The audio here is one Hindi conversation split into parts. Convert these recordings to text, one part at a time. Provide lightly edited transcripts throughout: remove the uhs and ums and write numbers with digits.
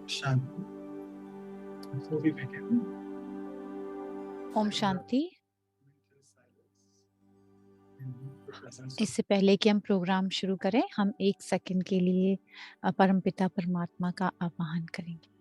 Shanti. Before we begin, Om Shanti. presence इससे पहले कि हम प्रोग्राम शुरू करें, हम 1 सेकंड के लिए परमपिता परमात्मा का आवाहन करेंगे।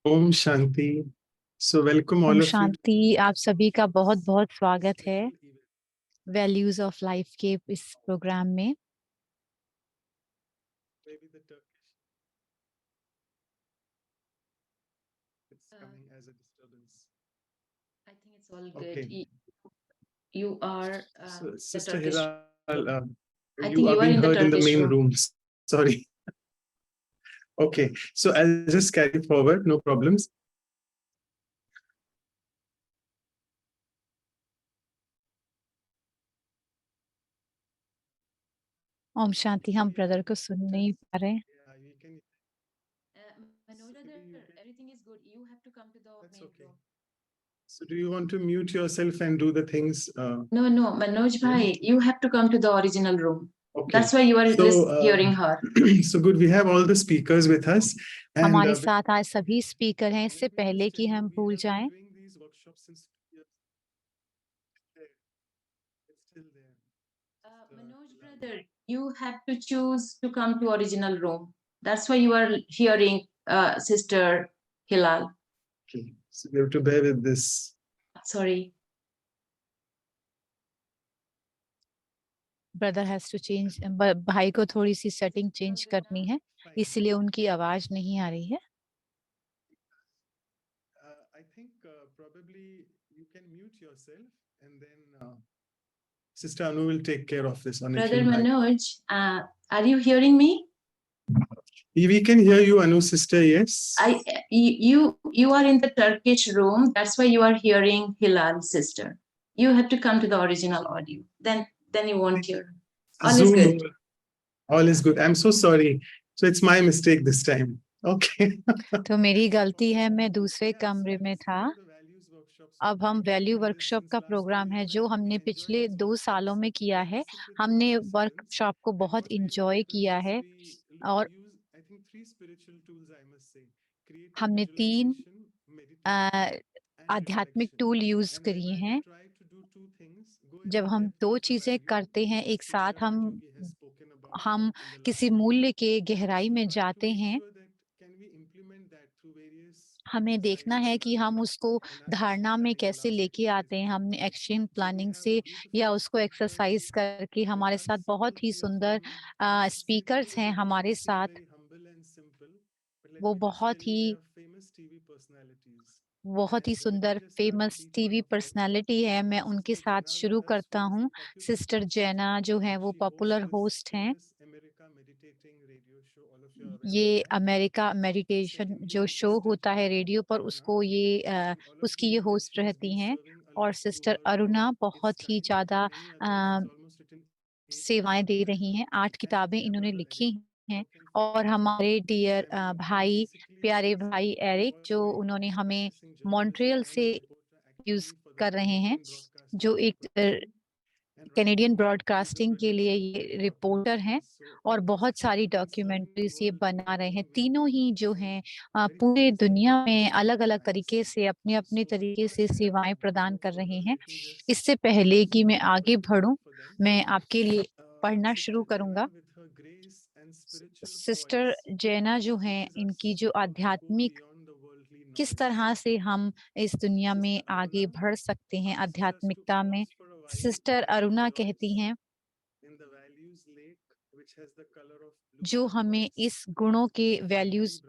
Om Shanti. So welcome all Om of you. शांति। आप सभी का बहुत-बहुत स्वागत है वैल्यूज ऑफ लाइफ के इस प्रोग्राम में। Maybe the Turkish. It's coming as a disturbance. I think it's all good. Okay. You are So, the Sister Turkish. Hiral, I you think are you are being in the heard in the Turkish main room. rooms. Sorry. Okay. So I'll just carry forward. No problems. Om Shanti. हम ब्रदर को सुन नहीं पा रहे हैं। Yeah, we can. Manoja, everything is good. You have to come to the That's main okay. room. So do you want to mute yourself and do the things? No, Manoj bhai, you have to come to the original room. Okay. That's why you are hearing her. So good. We have all the speakers with us. And, हमारे साथ आज सभी स्पीकर हैं। इससे पहले कि हम भूल जाएं, Manoj brother, you have to choose to come to original room. That's why you are hearing Sister Hilal. Okay. So you have to bear with this. Sorry. Brother has to change. भाई को थोड़ी सी सेटिंग चेंज करनी है, इसलिए उनकी आवाज नहीं आ रही है। I think probably you can mute yourself and then Sister Anu will take care of this. Brother Manoj, are you hearing me? We can hear you, Anu sister. Yes. You are in the Turkish room. That's why you are hearing Hilal sister. You have to come to the original audio. Then you won't hear. All is good. All is good. I'm so sorry. So it's my mistake this time. Okay. तो मेरी गलती है, मैं दूसरे कमरे में था। अब हम वैल्यू वर्कशॉप का प्रोग्राम है जो हमने पिछले 2 सालों में किया है। हमने वर्कशॉप को बहुत एंजॉय किया है और हमने 3 आध्यात्मिक टूल यूज करी हैं। जब हम 2 चीजें करते हैं एक साथ, हम किसी मूल्य के गहराई में जाते हैं। हमें देखना है कि हम उसको धारणा में कैसे लेके आते हैं। हमने एक्शन प्लानिंग से या उसको एक्सरसाइज करके, हमारे साथ बहुत ही सुंदर स्पीकर्स हैं हमारे साथ। वो बहुत ही सुंदर फेमस टीवी पर्सनालिटी है। मैं उनके साथ शुरू करता हूँ। सिस्टर जैना जो है वो पॉपुलर होस्ट हैं। ये अमेरिका मेडिटेशन जो शो होता है रेडियो पर, उसकी ये होस्ट रहती हैं। और सिस्टर अरुणा बहुत ही ज़्यादा सेवाएं दे रही हैं। 8 किताबें इन्होंने लिखी हैं। और हमारे डियर भाई, प्यारे भाई एरिक, जो उन्होंने हमें मॉन्ट्रियल से यूज कर रहे हैं, जो एक कैनेडियन ब्रॉडकास्टिंग के लिए ये रिपोर्टर हैं और बहुत सारी डॉक्यूमेंट्रीज ये बना रहे हैं। तीनों ही जो हैं पूरे दुनिया में अलग अलग तरीके से अपने अपने तरीके से सेवाएं प्रदान कर रहे हैं। इससे पहले कि मैं आगे बढ़ूं, मैं आपके लिए पढ़ना शुरू करूंगा। सिस्टर जैना जो हैं, इनकी जो आध्यात्मिक, किस तरह से हम इस दुनिया में आगे बढ़ सकते हैं आध्यात्मिकता में। सिस्टर अरुणा कहती हैं, जो हमें इस गुणों के वैल्यूज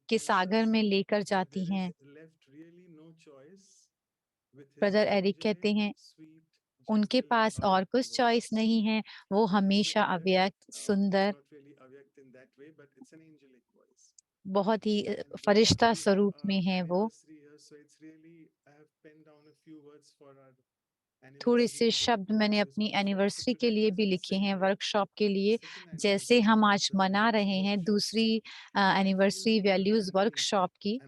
के सागर में लेकर जाती हैं। ब्रदर एरिक कहते हैं, उनके पास और कुछ चॉइस नहीं है, वो हमेशा अव्यक्त, सुंदर, बहुत ही फरिश्ता स्वरूप में हैं वो। थोड़े से शब्द मैंने अपनी एनिवर्सरी के लिए भी लिखे हैं, वर्कशॉप के लिए। जैसे हम आज मना रहे हैं दूसरी एनिवर्सरी वैल्यूज़ वर्कशॉप की,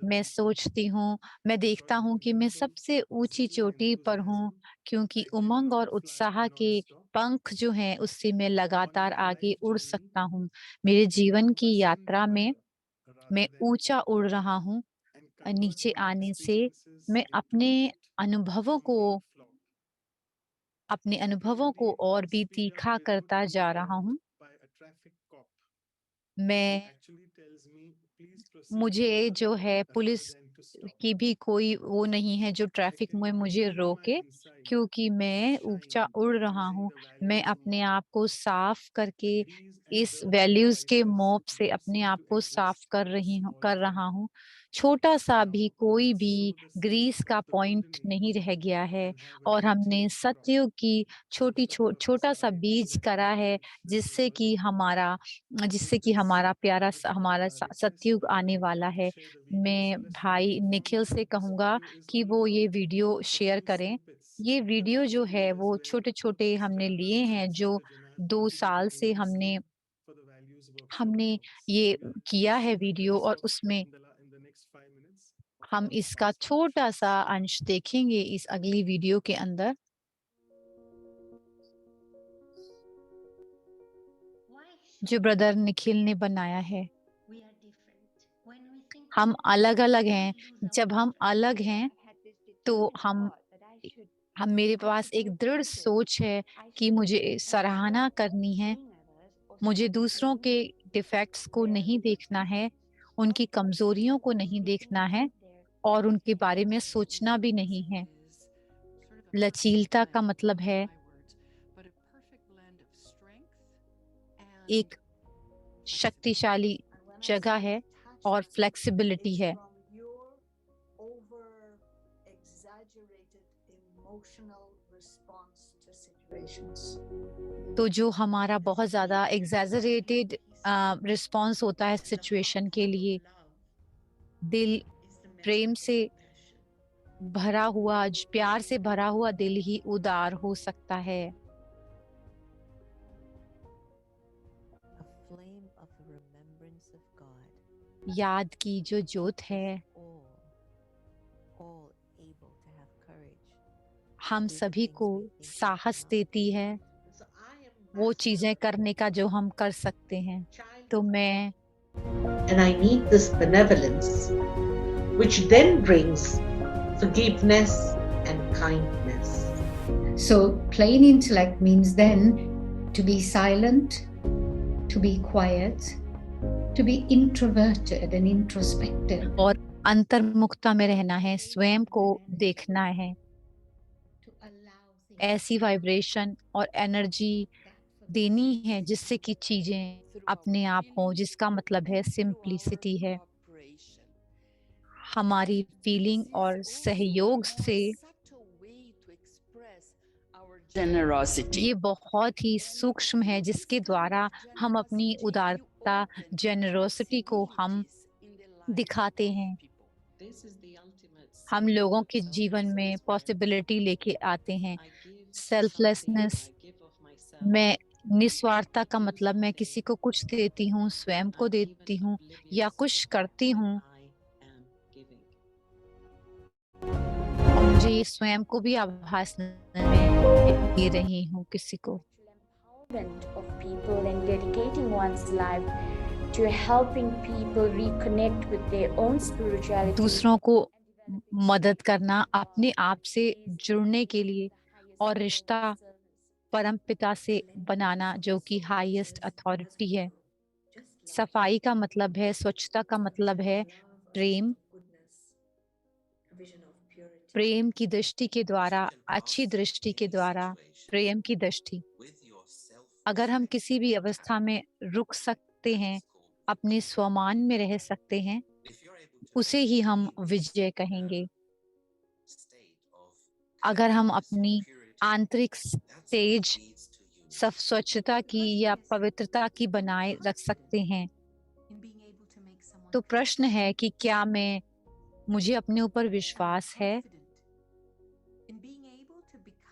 मैं सोचती हूँ, मैं देखता हूँ कि मैं सबसे ऊँची चोटी पर हूँ, क्योंकि उमंग और उत्साह के पंख जो हैं, उससे मैं लगातार आगे उड़ सकता हूँ। मेरे जीवन की यात्रा में मैं ऊँचा उड़ रहा हूँ। नीचे आने से मैं अपने अनुभवों को और भी तीखा करता जा रहा हूँ। मैं मुझे जो है पुलिस की भी कोई वो नहीं है जो ट्रैफिक में मुझे रोके, क्योंकि मैं ऊँचा उड़ रहा हूँ। मैं अपने आप को साफ करके इस वैल्यूज़ के मोह से अपने आप को साफ कर रहा हूँ। छोटा-सा भी कोई भी ग्रीस का पॉइंट नहीं रह गया है और हमने सतयुग की छोटा-सा बीज करा है, जिससे कि हमारा प्यारा हमारा सतयुग आने वाला है। मैं भाई निखिल से कहूँगा कि वो ये वीडियो शेयर करें। ये वीडियो जो है वो छोटे-छोटे हमने लिए हैं, जो 2 साल से हमने हमने ये किया है वीडियो, और उसमें हम इसका छोटा-सा अंश देखेंगे इस अगली वीडियो के अंदर। जो ब्रदर निखिल ने बनाया है। हम अलग-अलग हैं। जब हम अलग हैं, तो हम मेरे पास एक दृढ़ सोच है कि मुझे सराहना करनी है। मुझे दूसरों के डिफेक्ट्स को नहीं देखना है, उनकी कमज़ोरियों को नहीं देखना है और उनके बारे में सोचना भी नहीं है। लचीलता का मतलब है एक शक्तिशाली जगह है और फ्लेक्सिबिलिटी है। तो जो हमारा बहुत ज़्यादा एग्ज़ैजरेटेड रिस्पॉन्स होता है सिचुएशन के लिए, दिल प्रेम से प्यार से भरा हुआ दिल ही उदार हो सकता है। A flame of the remembrance of God, याद की जो ज्योत है, all able to have courage. हम सभी को साहस देती है, वो चीज़ें करने का जो हम कर सकते हैं। तो मैं And I need this benevolence, which then brings forgiveness and kindness. So, plain intellect means then to be silent, to be quiet, to be introverted and introspective. और अंतर्मुखता में रहना है, स्वयं को देखना है। ऐसी वाइब्रेशन और एनर्जी देनी है जिससे कि चीजें अपने आप हों, जिसका मतलब है सिंप्लिसिटी है। हमारी फीलिंग और सहयोग से ये बहुत ही सूक्ष्म है, जिसके द्वारा हम अपनी उदारता, जेनरोसिटी को हम दिखाते हैं। हम लोगों के जीवन में पॉसिबिलिटी लेके आते हैं। सेल्फलेसनेस, मैं निस्वार्थता का मतलब मैं किसी को कुछ देती हूँ, स्वयं को देती हूँ या कुछ करती हूँ, और मुझे ये स्वयं को भी आभास मैं दे रही हूँ किसी को। Of people and dedicating one's life to helping people reconnect with their own spirituality. दूसरों को मदद करना, अपने आप से जुड़ने के लिए, और रिश्ता परमपिता से बनाना जो कि हाईएस्ट अथॉरिटी है। सफाई का मतलब है, स्वच्छता का मतलब है प्रेम। प्रेम की दृष्टि के द्वारा, अच्छी दृष्टि के द्वारा, प्रेम की दृष्टि। अगर हम किसी भी अवस्था में रुक सकते हैं, अपने स्वमान में रह सकते हैं, उसे ही हम विजय कहेंगे। अगर हम अपनी आंतरिक तेज स्वच्छता की या पवित्रता की बनाए रख सकते हैं। तो प्रश्न है कि क्या मुझे अपने ऊपर विश्वास है?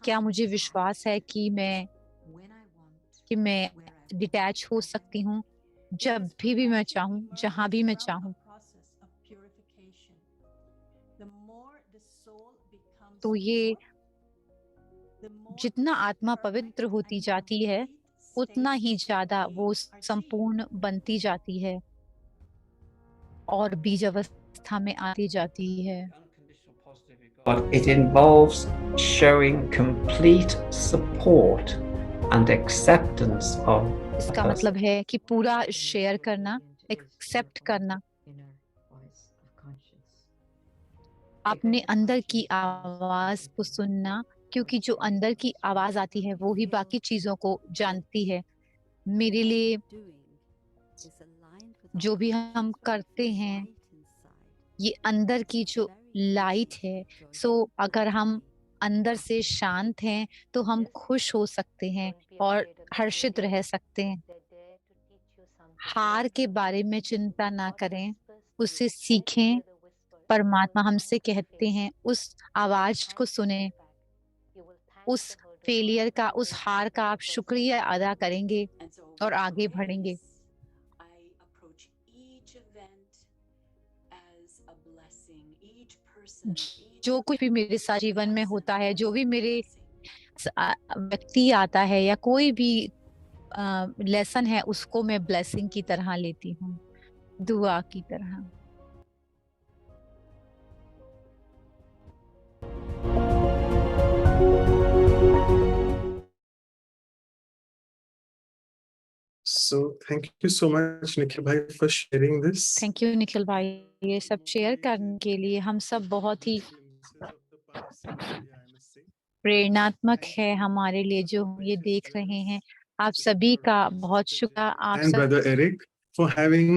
क्या मुझे विश्वास है कि मैं डिटैच हो सकती हूँ जब भी मैं चाहूँ, जहाँ भी मैं चाहूँ? तो ये जितना आत्मा पवित्र होती जाती है, उतना ही ज्यादा वो संपूर्ण बनती जाती है और बीज अवस्था में आती जाती है। But it involves showing complete support and acceptance of इसका others. मतलब है कि पूरा शेयर करना, एक्सेप्ट करना, अपने अंदर की आवाज को सुनना, क्योंकि जो अंदर की आवाज आती है वो ही बाकी चीजों को जानती है। मेरे लिए जो भी हम करते हैं, ये अंदर की जो लाइट है, सो अगर हम अंदर से शांत हैं तो हम खुश हो सकते हैं और हर्षित रह सकते हैं। हार के बारे में चिंता ना करें, उससे सीखें। परमात्मा हमसे कहते हैं उस आवाज को सुने, उस फेलियर का, उस हार का आप शुक्रिया अदा करेंगे और आगे बढ़ेंगे। जो कुछ भी मेरे साथ जीवन में होता है, जो भी मेरे व्यक्ति आता है या कोई भी लेसन है, उसको मैं ब्लेसिंग की तरह लेती हूँ, दुआ की तरह। So thank you so much, Nikhil bhai, for sharing this. Thank you Nikhil भाई, ये सब शेयर करने के लिए। हम सब बहुत ही प्रेरणात्मक है हमारे लिए जो ये देख रहे हैं। आप सभी का बहुत शुक्रिया। आप And Brother Eric for having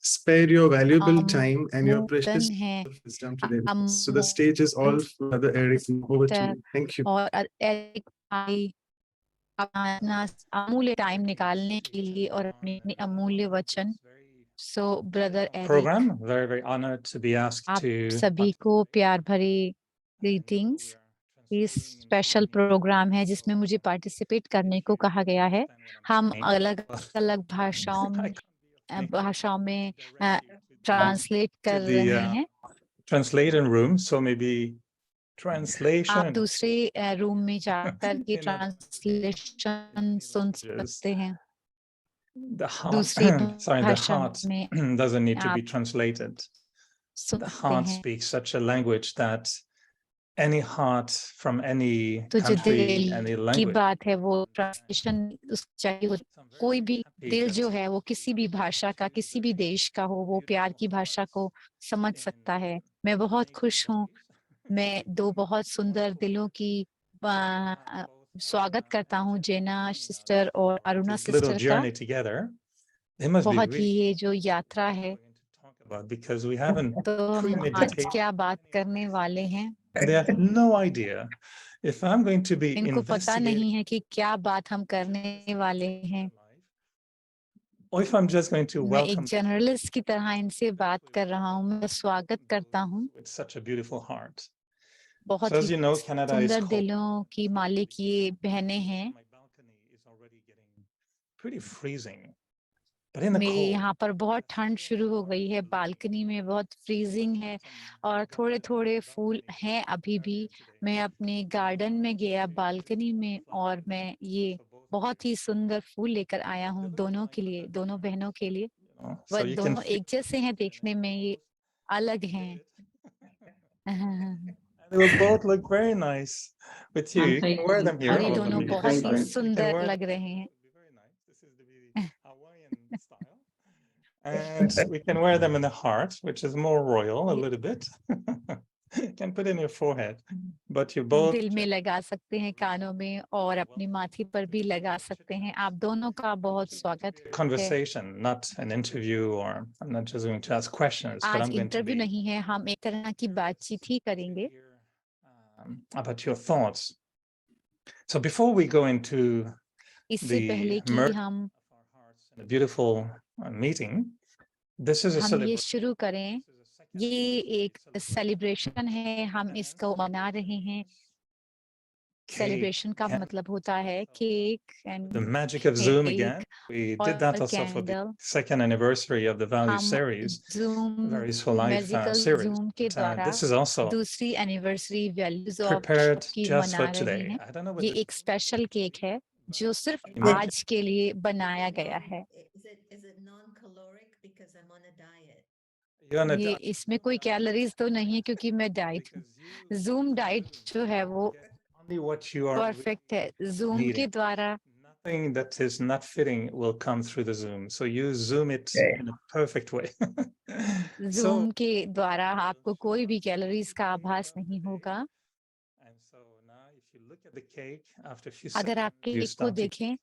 spared your valuable time and your precious है wisdom today. So the stage is all for Brother Eric. Over to you. Thank you. और एरिक भाई अपना अमूल्य टाइम निकालने के लिए और अपने अमूल्य वचन। So brother program. Eric, Very, very honored to be asked आप to सभी को प्यार भरी ग्रीटिंग्स। ये स्पेशल प्रोग्राम है जिसमें मुझे पार्टिसिपेट करने को कहा गया है। हम अलग अलग भाषाओं में ट्रांसलेट कर रहे हैं। translating room, so maybe आप translation. दूसरे रूम में जाकर के ट्रांसलेशन सुन सकते हैं। The heart, दूसरी sorry, the भाषा heart में doesn't need to be आप translated. सुन The सकते heart हैं। speaks such a language that any heart from any तो जो country, दिल any की language, बात है वो ट्रांसलेशन चाहिए हो। कोई भी दिल जो है वो किसी भी भाषा का, किसी भी देश का हो, वो प्यार की भाषा को समझ सकता है। मैं बहुत खुश हूँ। मैं दो बहुत सुंदर दिलों की स्वागत करता हूँ, जेना सिस्टर और अरुणा this little सिस्टर का। journey together, they must be बहुत ही really ये जो यात्रा है, about because we haven't तो हम आज premeditated. क्या बात करने वाले हैं। They have no idea if I'm going to be इनको पता investigating नहीं है कि क्या बात हम करने वाले हैं। or if I'm just going to मैं एक welcome जर्नलिस्ट की तरह इनसे बात कर रहा हूँ। मैं स्वागत करता हूँ। with such a beautiful heart. बहुत So he as you know, Canada is सुंदर cold. दिलों की मालिक ये बहनें हैं। My balcony is already getting pretty freezing. But in the मेरे cold, यहाँ पर बहुत ठंड शुरू हो गई है, बालकनी में बहुत फ्रीजिंग है और थोड़े थोड़े फूल हैं अभी भी। मैं अपने गार्डन में गया बालकनी में और मैं ये बहुत ही सुंदर फूल लेकर आया हूँ दोनों के लिए, दोनों बहनों के लिए। so वह you can दोनों एक जैसे हैं देखने में, ये अलग हैं। they will both look very nice with you. You can wear them here. और ये Oh, दोनों let me बहुत just- ही you can सुंदर wear- लग रहे हैं। Very nice. This is the Hawaiian style. And we can wear them in the heart, which is more royal a little bit. You can put in your forehead, but you both दिल में लगा सकते हैं, कानों में और अपनी माथी पर भी लगा सकते हैं। आप दोनों का बहुत स्वागत है। conversation, not an interview, or I'm not just going to ask questions, but आज I'm going to interview be नहीं है, हम एक तरह की बातचीत ही करेंगे। about your thoughts. So before we go into इससे the पहले कि merging हम of our hearts in a beautiful meeting, this is a ये celebration. शुरू करें, ये एक सेलिब्रेशन है, हम इसको मना रहे हैं। सेलिब्रेशन का मतलब होता है cake The and magic of Zoom cake again. We did that और also for the candle. second anniversary of the Value हम series, Zoom Values for Life magical series. Zoom के But, द्वारा this is also दूसरी एनिवर्सरी वैल्यूज ऑफ prepared की just मना for रहे today. हैं। I don't know ये whether एक स्पेशल केक है जो सिर्फ But- आज के लिए बनाया गया है। Is it non-caloric because I'm on a diet? you're on a ये diet इसमें कोई कैलोरीज तो नहीं है क्योंकि मैं डाइट हूँ। because you जूम डाइट जो है वो get only what you are perfect है। जूम के needing. द्वारा Nothing that is not fitting will come through the Zoom. So you Zoom it in a perfect way. Zoom के द्वारा आपको कोई भी कैलोरीज का आभास नहीं होगा। And so now if you look at the cake after a few अगर आप seconds, you केक को start to देखें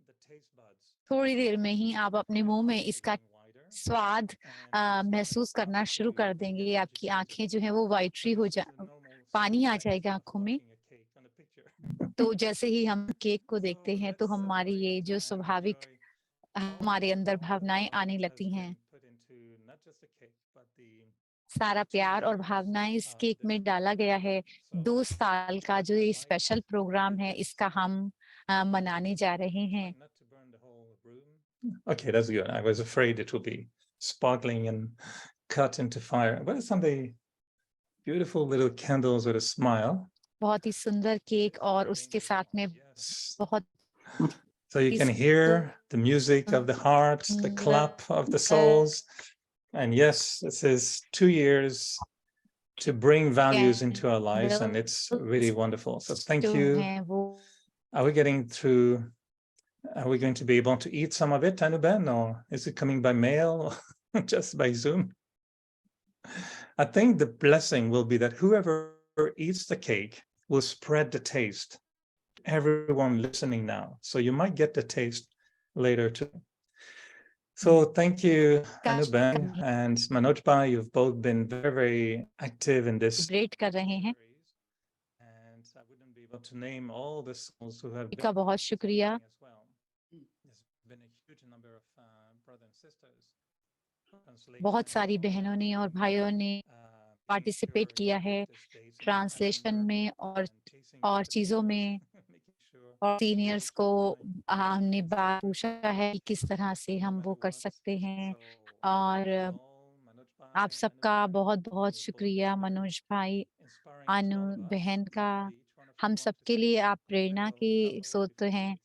the taste buds थोड़ी देर में ही आप अपने मुंह में इसका getting wider. स्वाद महसूस करना शुरू कर देंगे। आपकी आंखें जो है वो वाइटरी हो जा पानी आ जाएगा आंखों में। तो जैसे ही हम केक को देखते हैं तो हमारी ये जो स्वाभाविक हमारे अंदर भावनाएं आने लगती हैं। सारा प्यार और भावनाएं इस केक में डाला गया है। 2 साल का जो ये स्पेशल प्रोग्राम है इसका हम मनाने जा रहे हैं। Okay, that's good. I was afraid it would be sparkling and cut into fire. But it's some the beautiful little candles with a smile. बहुत ही सुंदर केक और उसके साथ में Yes. बहुत So you can hear the music of the hearts, the clap of the souls. And yes, this is 2 years to bring values into our lives, and it's really wonderful. So thank जो you. हैं वो Are we going to be able to eat some of it, Anuben, or is it coming by mail or just by Zoom? I think the blessing will be that whoever eats the cake will spread the taste. Everyone listening now. So you might get the taste later too. So thank you, Anuben and Manojba. You've both been very, very active in this. Celebrate कर रहे हैं। And I wouldn't be able to name all the souls who have का बहुत शुक्रिया। as well. There's been a huge number of brothers and sisters. बहुत सारी बहनों ने और भाइयों ने participate किया है translation में और चीजों में। और सीनियर्स को हमने बात पूछा है कि किस तरह से हम वो कर सकते हैं। और आप सबका बहुत बहुत शुक्रिया मनोज भाई, अनु बहन का। हम सबके लिए आप प्रेरणा के स्रोत हैं।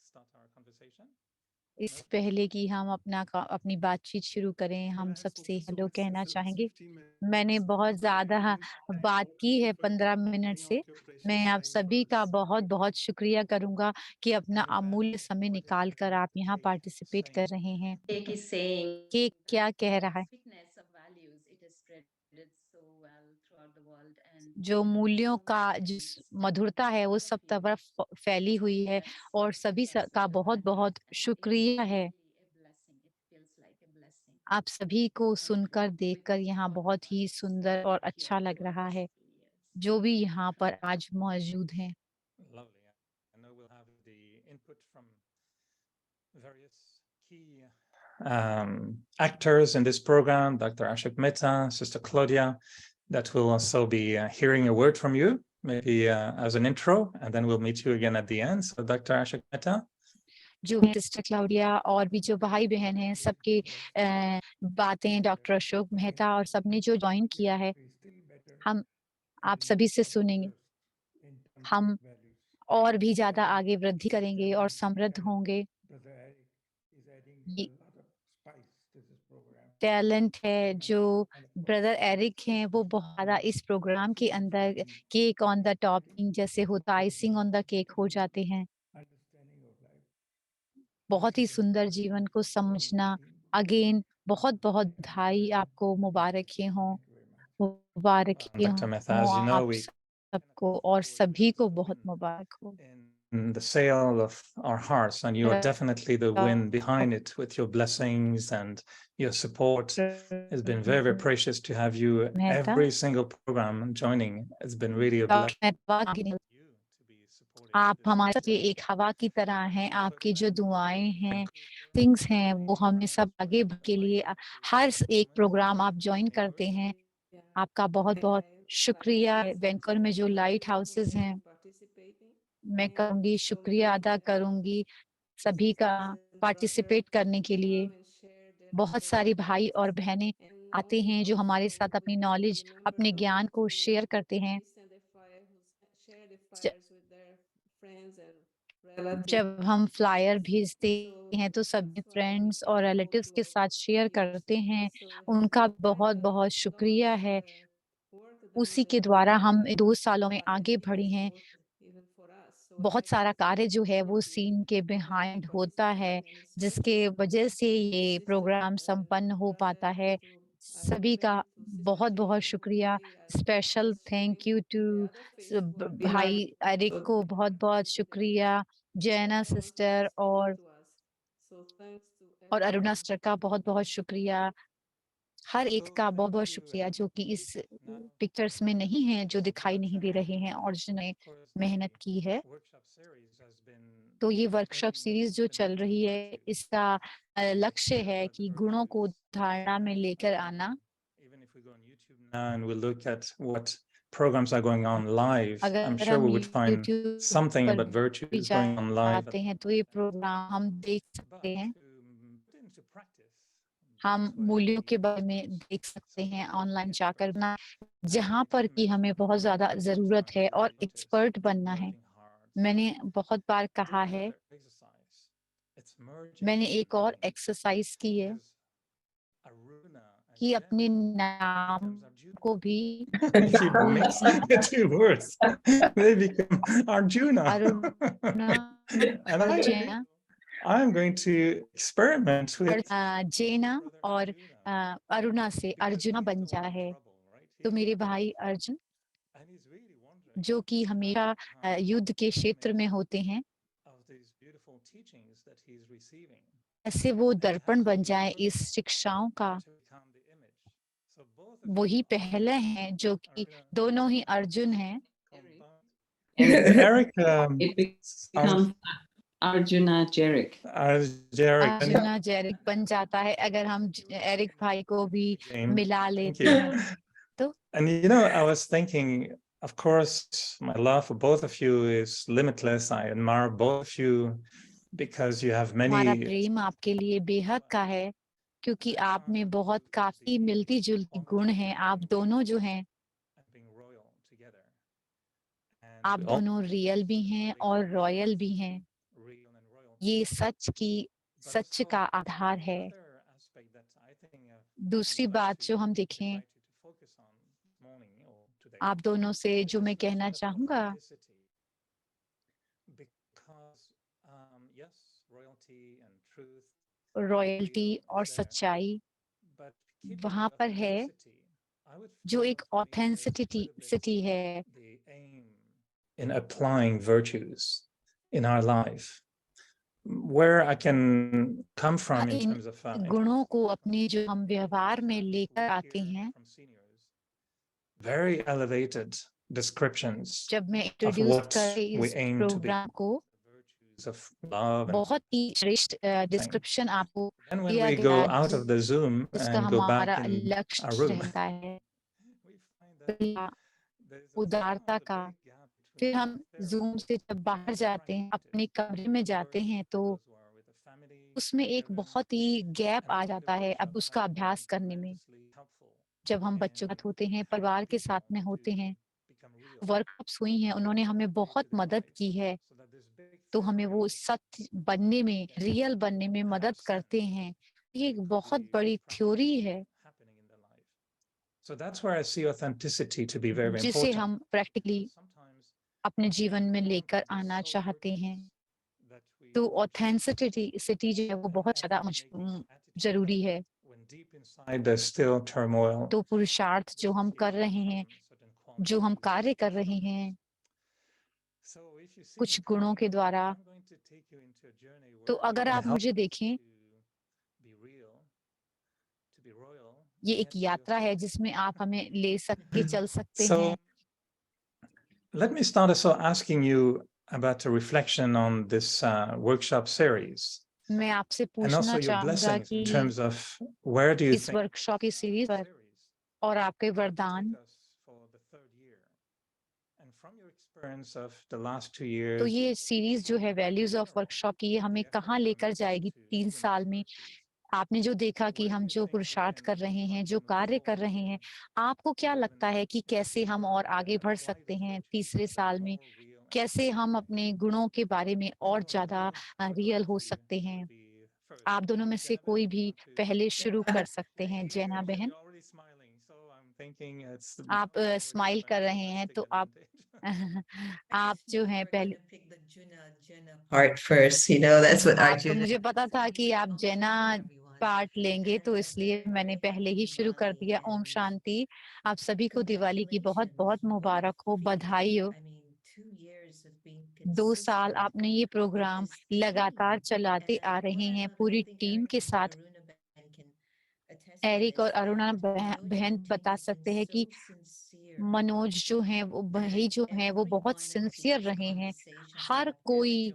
इससे पहले कि हम अपनी बातचीत शुरू करें, हम सबसे हेलो कहना चाहेंगे। मैंने बहुत ज़्यादा बात की है 15 मिनट से। मैं आप सभी का बहुत बहुत शुक्रिया करूँगा कि अपना अमूल्य समय निकाल कर आप यहाँ पार्टिसिपेट कर रहे हैं। Cake is saying केक क्या कह रहा है? fitness of values, it has spread so well throughout the world, and जो मूल्यों का जिस मधुरता है वो सब तरफ फैली हुई है और सभी का बहुत बहुत शुक्रिया है। आप सभी को सुनकर देखकर यहाँ बहुत ही सुंदर और अच्छा लग रहा है, जो भी यहाँ पर आज मौजूद हैं। Lovely. I know we'll have the input from various key actors in this program, Dr. Ashok Mehta, Sister Claudia, that will also be hearing a word from you, maybe as an intro, and then we'll meet you again at the end. So Dr. Ashok Mehta. जो सिस्टर क्लाउडिया और भी जो भाई बहन हैं सबके बातें डॉक्टर अशोक मेहता और सबने जो ज्वाइन किया है, हम आप सभी से सुनेंगे। हम और भी ज्यादा आगे वृद्धि करेंगे और समृद्ध होंगे। टैलेंट है जो ब्रदर एरिक हैं, वो बहुत ज़्यादा इस प्रोग्राम के अंदर केक ऑन द टॉपिंग जैसे होता आइसिंग ऑन द केक हो जाते हैं। बहुत ही सुंदर जीवन को समझना। अगेन बहुत बहुत बधाई आपको, मुबारकें हों, मुबारकें Dr. Mehta, as you हों know, आप सबको और सभी को बहुत मुबारक हो। in the sale of our hearts, and you are definitely the wind behind it with your blessings and your support. It's been very, very precious to have you every single program joining. It's been really a blessing to be supporting आप हमारे लिए एक हवा की तरह हैं। आपकी जो दुआएं हैं, थिंग्स हैं, वो हमें सब आगे के लिए हर एक प्रोग्राम आप ज्वाइन करते हैं। आपका बहुत बहुत शुक्रिया। वैंकूवर में जो लाइट हाउसेस हैं, मैं कहूँगी शुक्रिया अदा करूँगी सभी का पार्टिसिपेट करने के लिए। बहुत सारी भाई और बहनें आते हैं जो हमारे साथ अपनी नॉलेज, अपने ज्ञान को शेयर करते हैं। जब हम फ्लायर भेजते हैं तो सभी फ्रेंड्स और रिलेटिव्स के साथ शेयर करते हैं। उनका बहुत बहुत शुक्रिया है। उसी के द्वारा हम 2 सालों में आगे बढ़े हैं। बहुत सारा कार्य जो है वो सीन के बिहाइंड होता है, जिसके वजह से ये प्रोग्राम संपन्न हो पाता है। सभी का बहुत बहुत शुक्रिया। स्पेशल थैंक यू टू भाई एरिक को बहुत बहुत शुक्रिया। जैना सिस्टर और अरुणा सिस्टर का बहुत बहुत शुक्रिया। हर एक का बहुत बहुत शुक्रिया जो कि इस पिक्चर्स में नहीं है, जो दिखाई नहीं दे रहे हैं और जिन्होंने मेहनत की है। तो ये वर्कशॉप सीरीज जो चल रही है, इसका लक्ष्य है कि गुणों को धारणा में लेकर आना। And we look at what programs are going on live, I'm अगर sure हम we would find YouTube something पर about भी virtues going on live. जाते हैं तो ये प्रोग्राम हम देख सकते हैं। हम मूल्यों के बारे में देख सकते हैं ऑनलाइन जाकर ना, जहाँ पर कि हमें बहुत ज्यादा जरूरत है और एक्सपर्ट बनना है। मैंने बहुत बार कहा है, मैंने एक और एक्सरसाइज की है कि अपने नाम को भी Keep mixing the two words. They become Arjuna. And I'm going to experiment with जेना और अरुणा से अर्जुना बन जा है। तो मेरे भाई अर्जुन जो कि हमेशा युद्ध के क्षेत्र में होते हैं, ऐसे वो दर्पण बन जाए इस शिक्षाओं का। वही पहले हैं जो कि दोनों ही अर्जुन हैं। Eric, It becomes Arjuna Jeric. Arjuna जेरिक बन जाता है अगर हम एरिक भाई को भी मिला लेते हैं तो। And you know, I was thinking, of course, my love for both of you is limitless. I admire both of you because you have हमारा many. प्रेम आपके लिए बेहद का है क्योंकि आप में बहुत काफी मिलती जुलती गुण हैं। आप दोनों जो हैं, आप दोनों रियल भी हैं और रॉयल भी हैं। ये सच का आधार है। दूसरी बात जो हम देखें, आप दोनों से जो मैं कहना चाहूँगा, रॉयल्टी और सच्चाई वहाँ पर है जो एक ऑथेंटिसिटी है। In applying virtues in our life, where I can come from in terms of गुणों को अपने जो हम व्यवहार में लेकर आते हैं, very elevated descriptions जब मैं of इंट्रोड्यूस what कर we इस aim to be, प्रोग्राम को, of love, बहुत ही श्रेष्ठ डिस्क्रिप्शन आपको and when दिया we गया go है, out of the Zoom जिसका and go back हमारा in लक्ष्य our room, रहता है उदारता का। फिर हम जूम से जब बाहर जाते हैं, अपने कमरे में जाते हैं, तो उसमें एक बहुत ही गैप आ जाता है अब उसका अभ्यास करने में। जब हम बच्चों के साथ होते हैं, परिवार के साथ में होते हैं, वर्कशॉप्स हुई हैं, उन्होंने हमें बहुत मदद की है, तो हमें वो सत्य बनने में, रियल बनने में मदद करते हैं। ये एक बहुत बड़ी थ्योरी है जिसे हम प्रैक्टिकली अपने जीवन में लेकर आना चाहते हैं। तो ऑथेंटिसिटी जो है वो बहुत ज्यादा जरूरी है। तो पुरुषार्थ जो हम कर रहे हैं, जो हम कार्य कर रहे हैं कुछ गुणों के द्वारा, तो अगर आप मुझे देखें, ये एक यात्रा है जिसमें आप हमें ले चल सकते हैं। Let me start also asking you, about a reflection on this workshop series, मैं आपसे and पूछना also your चाहूंगा blessings in कि terms of where do you इस think वर्कशॉप की सीरीज पर और आपके वरदान, take us for the third year? And from your experience of the last 2 तो years, ये सीरीज जो है वैल्यूज ऑफ वर्कशॉप की, ये हमें कहाँ लेकर जाएगी 3 साल में? आपने जो देखा कि हम जो पुरुषार्थ कर रहे हैं, जो कार्य कर रहे हैं, आपको क्या लगता है कि कैसे हम और आगे बढ़ सकते हैं तीसरे साल में? कैसे हम अपने गुणों के बारे में और ज़्यादा रियल हो सकते हैं? आप दोनों में से कोई भी पहले शुरू कर सकते हैं, जैना बहन। आप स्माइल कर रहे हैं, तो आप आप जो हैं पहले part first, you know, that's what तो Arjuna. मुझे पता था कि आप जैना पार्ट लेंगे, तो इसलिए मैंने पहले ही शुरू कर दिया। ओम शांति। आप सभी को दिवाली की बहुत-बहुत मुबारक हो, बधाई हो। 2 साल आपने ये प्रोग्राम लगातार चलाते आ रहे हैं पूरी टीम के साथ। एरिक और अरुणा बहन बता सकते हैं कि मनोज जो हैं, वो भाई जो हैं, वो बहुत सिंसियर रहे हैं। हर कोई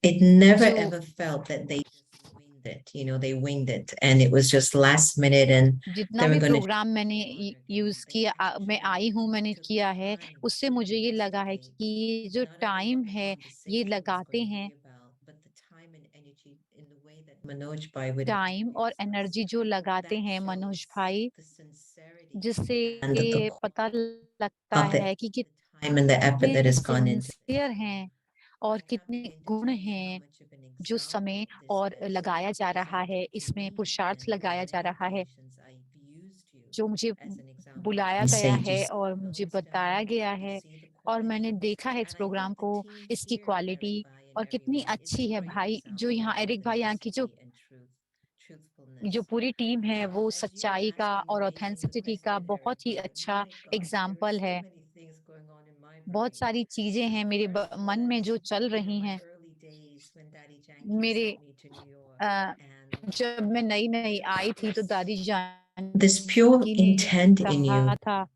It never जो ever felt that they just winged it, you know, they winged it and it was just last minute and जितना they भी were going to प्रोग्राम मैंने यूज़ किया, मैं आई हूँ, मैंने किया है, उससे मुझे ये लगा है कि ये जो टाइम है, ये लगाते हैं, Manoj Bhai would टाइम और एनर्जी जो लगाते हैं मनोज भाई, जिससे and ये पता लगता of the है कि time and the effort that कितने has gone into it. Sincere हैं और कितने गुण हैं, जो समय और लगाया जा रहा है, इसमें पुरुषार्थ लगाया जा रहा है। जो मुझे बुलाया And गया है sages. और मुझे बताया गया है और मैंने देखा है इस प्रोग्राम को, इसकी क्वालिटी और कितनी अच्छी है भाई। जो यहाँ एरिक भाई यहाँ की जो पूरी टीम है, वो सच्चाई का और ऑथेंटिसिटी का बहुत ही अच्छा एग्जाम्पल है। बहुत सारी चीजें हैं मेरे मन में जो चल रही हैं। मेरे जब मैं नई आई थी, तो दादी This pure जानकी ने intent in you, कहा था,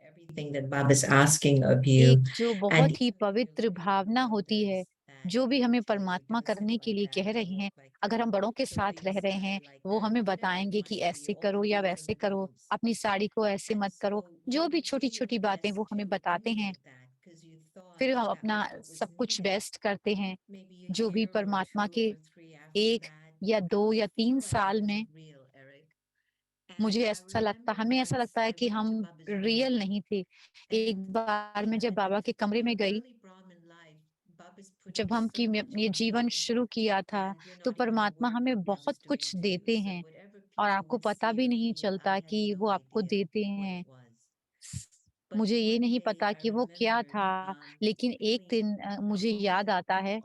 everything that Baba is asking of you, एक जो and बहुत ही पवित्र भावना होती है, जो भी हमें परमात्मा करने के लिए कह रहे हैं, अगर हम बड़ों के साथ रह रहे हैं, वो हमें बताएंगे कि ऐसे करो या वैसे करो, अपनी साड़ी को ऐसे मत करो, जो भी छोटी-छोटी बातें वो हमें बताते हैं। फिर हम अपना सब कुछ बेस्ट करते हैं, जो भी परमात्मा के 1 या 2 या 3 साल में मुझे ऐसा लगता हमें ऐसा लगता है कि हम रियल नहीं थे। एक बार मैं जब बाबा के कमरे में गई, जब हम कि ये जीवन शुरू किया था, तो परमात्मा हमें बहुत कुछ देते हैं और आपको पता भी नहीं चलता कि वो आपको देते हैं। मुझे ये नहीं पता कि वो क्या था, लेकिन एक दिन मुझे याद आता है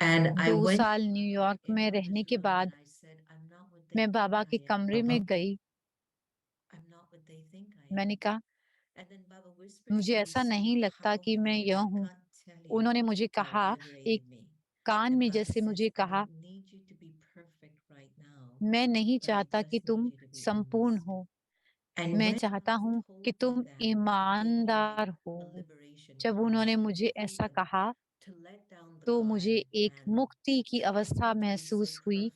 and I 2 went साल न्यूयॉर्क में रहने के बाद मैं बाबा के कमरे में गई। मैंने कहा, मुझे ऐसा नहीं लगता कि मैं यह हूँ। उन्होंने मुझे कहा, एक कान में जैसे मुझे कहा, मैं नहीं चाहता कि तुम संपूर्ण हो, and मैं when चाहता हूँ कि तुम ईमानदार हो। जब उन्होंने मुझे ऐसा कहा, तो मुझे एक मुक्ति की अवस्था महसूस हुई।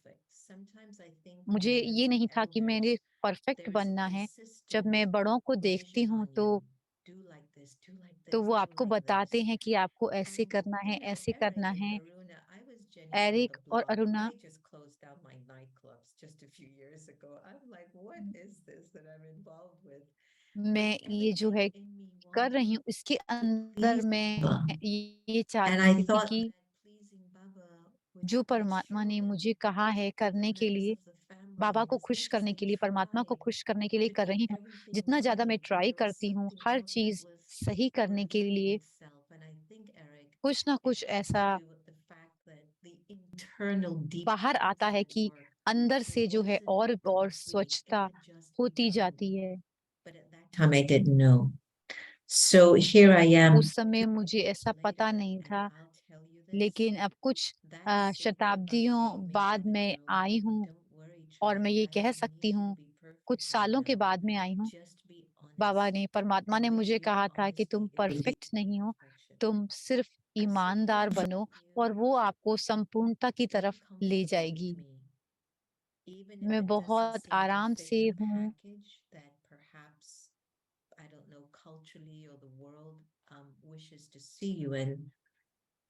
मुझे ये नहीं था कि मैंने परफेक्ट बनना है। जब मैं बड़ों को देखती हूँ, तो वो आपको बताते हैं कि आपको ऐसे करना है, ऐसे करना है। एरिक और अरुणा मैं ये जो है कर रही हूँ, इसके अंदर मैं Baba, ये and I चाहती थी thought कि जो परमात्मा ने मुझे कहा है करने के लिए, बाबा को खुश करने के लिए, परमात्मा को खुश करने के लिए कर रही हूँ। जितना ज़्यादा मैं ट्राई करती हूँ हर चीज़ सही करने के लिए, कुछ ना कुछ ऐसा बाहर आता है कि अंदर से जो है और स्वच्छता होती जाती है। time I didn't know. So here I am. उस समय मुझे ऐसा पता नहीं था, लेकिन अब कुछ शताब्दियों बाद मैं आई हूँ और मैं ये कह सकती हूँ कुछ सालों के बाद में आई हूँ। बाबा ने, परमात्मा ने मुझे कहा था कि तुम परफेक्ट नहीं हो, तुम सिर्फ ईमानदार बनो और वो आपको संपूर्णता की तरफ ले जाएगी। मैं बहुत आराम से हूँ। I don't know, culturally or the world wishes to see you in.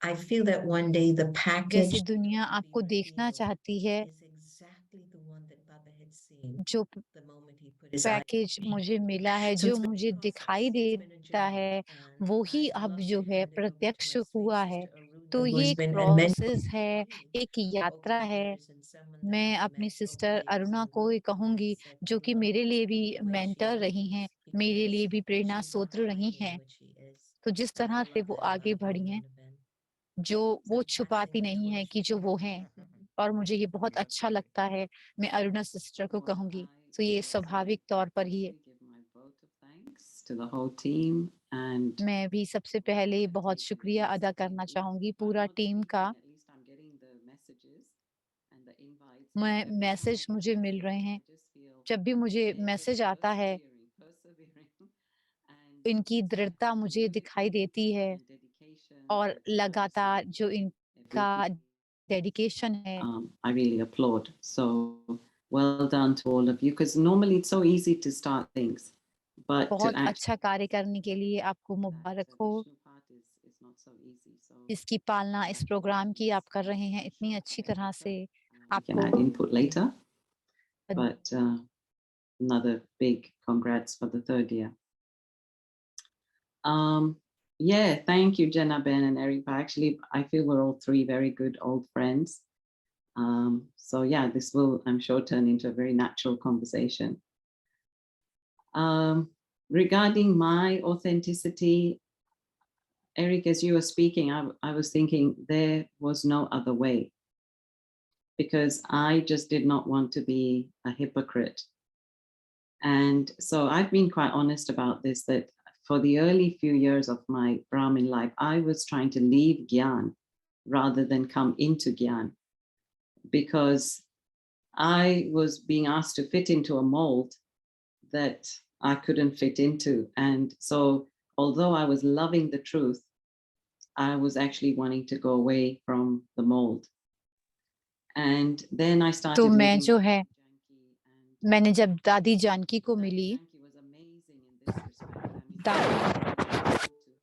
I feel that one day the package जैसे दुनिया आपको देखना चाहती है, is exactly the one that Baba had seen जो the moment he put his eye package on me. मुझे मिला है, So जो it's been a मुझे process, दिखाई it's been a देता journey, है, and वो ही I'd अब love जो to है hand it over to प्रत्यक्ष my sweet हुआ है। sister तो Aruna, ये who's एक been a mentor process for है, me एक over यात्रा the है। years, and someone that मैं I've अपनी met over sister the years, Aruna and को ही कहूँगी, said, I जो कि love मेरे लिए भी the way she मेंटर रही moves हैं, मेरे because लिए भी प्रेरणा she's the स्रोत रही hiding हैं। which she is. तो जिस And I तरह से love वो that आगे about you, बढ़ी हैं, Donovan. जो वो So passing छुपाती the नहीं है torch कि to जो you. वो हैं, और मुझे ये बहुत अच्छा लगता है। मैं अरुणा सिस्टर को कहूँगी, तो ये स्वाभाविक तौर पर ही है। To the whole team and मैं भी सबसे पहले बहुत शुक्रिया अदा करना चाहूँगी पूरा टीम का। मैं मैसेज मुझे मिल रहे हैं, जब भी मुझे मैसेज आता है, इनकी दृढ़ता मुझे दिखाई देती है और लगातार जो इनका डेडिकेशन है। I really applaud. So well done to all of you because normally it's so easy to start things, but to बहुत actually अच्छा कार्य करने के लिए आपको मुबारक हो। is not so easy. So इसकी पालना इस प्रोग्राम की आप कर रहे हैं इतनी अच्छी तरह से। we can आपको add input later, but another big congrats for the third year. Yeah, thank you, Jenna, Ben, and Eric. Actually, I feel we're all three very good old friends. So yeah, this will, I'm sure, turn into a very natural conversation. Regarding my authenticity, Eric, as you were speaking, I was thinking there was no other way because I just did not want to be a hypocrite. And so I've been quite honest about this, that for the early few years of my Brahmin life, I was trying to leave Gyan rather than come into Gyan because I was being asked to fit into a mold that I couldn't fit into. And so although I was loving the truth, I was actually wanting to go away from the mold. And then I started तो मैं meeting जो है, Janki and मैंने जब दादी जानकी को मिली, Janki was amazing in this respect. I mean, दादी I talk to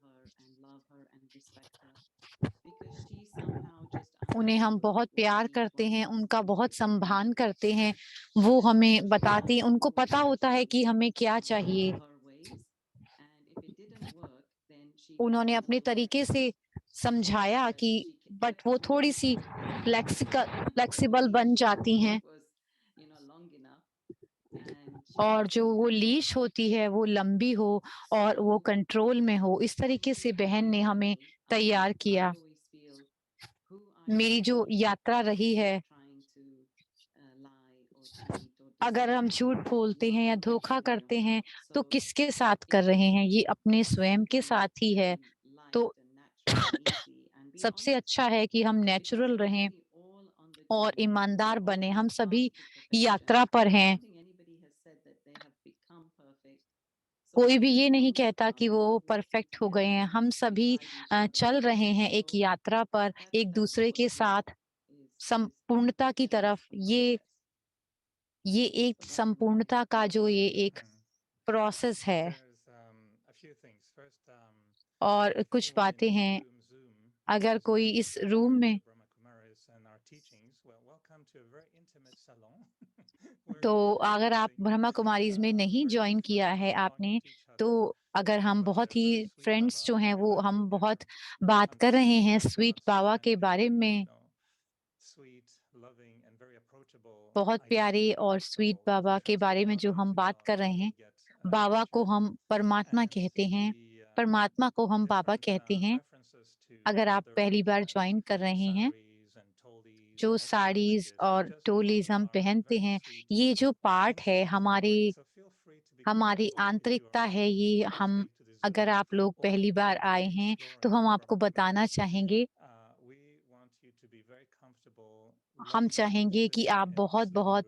her and love her and respect her because she somehow just उन्हें हम understood बहुत what प्यार we करते हैं, wanted उनका to बहुत do. सम्मान करते हैं। वो हमें बताती, उनको पता होता है कि हमें क्या चाहिए। Her ways, and if it didn't work, then she उन्होंने found अपने her way. तरीके से समझाया But कि she बट kept वो on थोड़ी सी फ्लेक्सिबल बन जाती हैं, was, long enough, and she और was जो वो so लीश होती है वो लंबी हो और वो कंट्रोल में हो। इस तरीके से बहन ने हमें तैयार किया। मेरी जो यात्रा रही है, अगर हम झूठ बोलते हैं या धोखा करते हैं तो किसके साथ कर रहे हैं? ये अपने स्वयं के साथ ही है। तो सबसे अच्छा है कि हम नेचुरल रहें और ईमानदार बने। हम सभी यात्रा पर हैं। कोई भी ये नहीं कहता कि वो परफेक्ट हो गए हैं। हम सभी चल रहे हैं एक यात्रा पर, एक दूसरे के साथ संपूर्णता की तरफ। ये एक संपूर्णता का जो ये एक प्रोसेस है। A few things. First, और कुछ बातें हैं, अगर कोई इस रूम में तो अगर आप ब्रह्मा कुमारीज में नहीं ज्वाइन किया है आपने, तो अगर हम बहुत ही फ्रेंड्स जो हैं वो हम बहुत बात कर रहे हैं स्वीट बाबा के बारे में, बहुत प्यारे और स्वीट बाबा के बारे में जो हम बात कर रहे हैं। बाबा को हम परमात्मा कहते हैं, परमात्मा को हम बाबा कहते हैं। अगर आप पहली बार ज्वाइन कर रहे हैं, जो साड़ीज और टोलीज हम पहनते हैं, ये जो पार्ट है हमारी आंतरिकता है। ये हम, अगर आप लोग पहली बार आए हैं तो हम आपको बताना चाहेंगे, हम चाहेंगे कि आप बहुत बहुत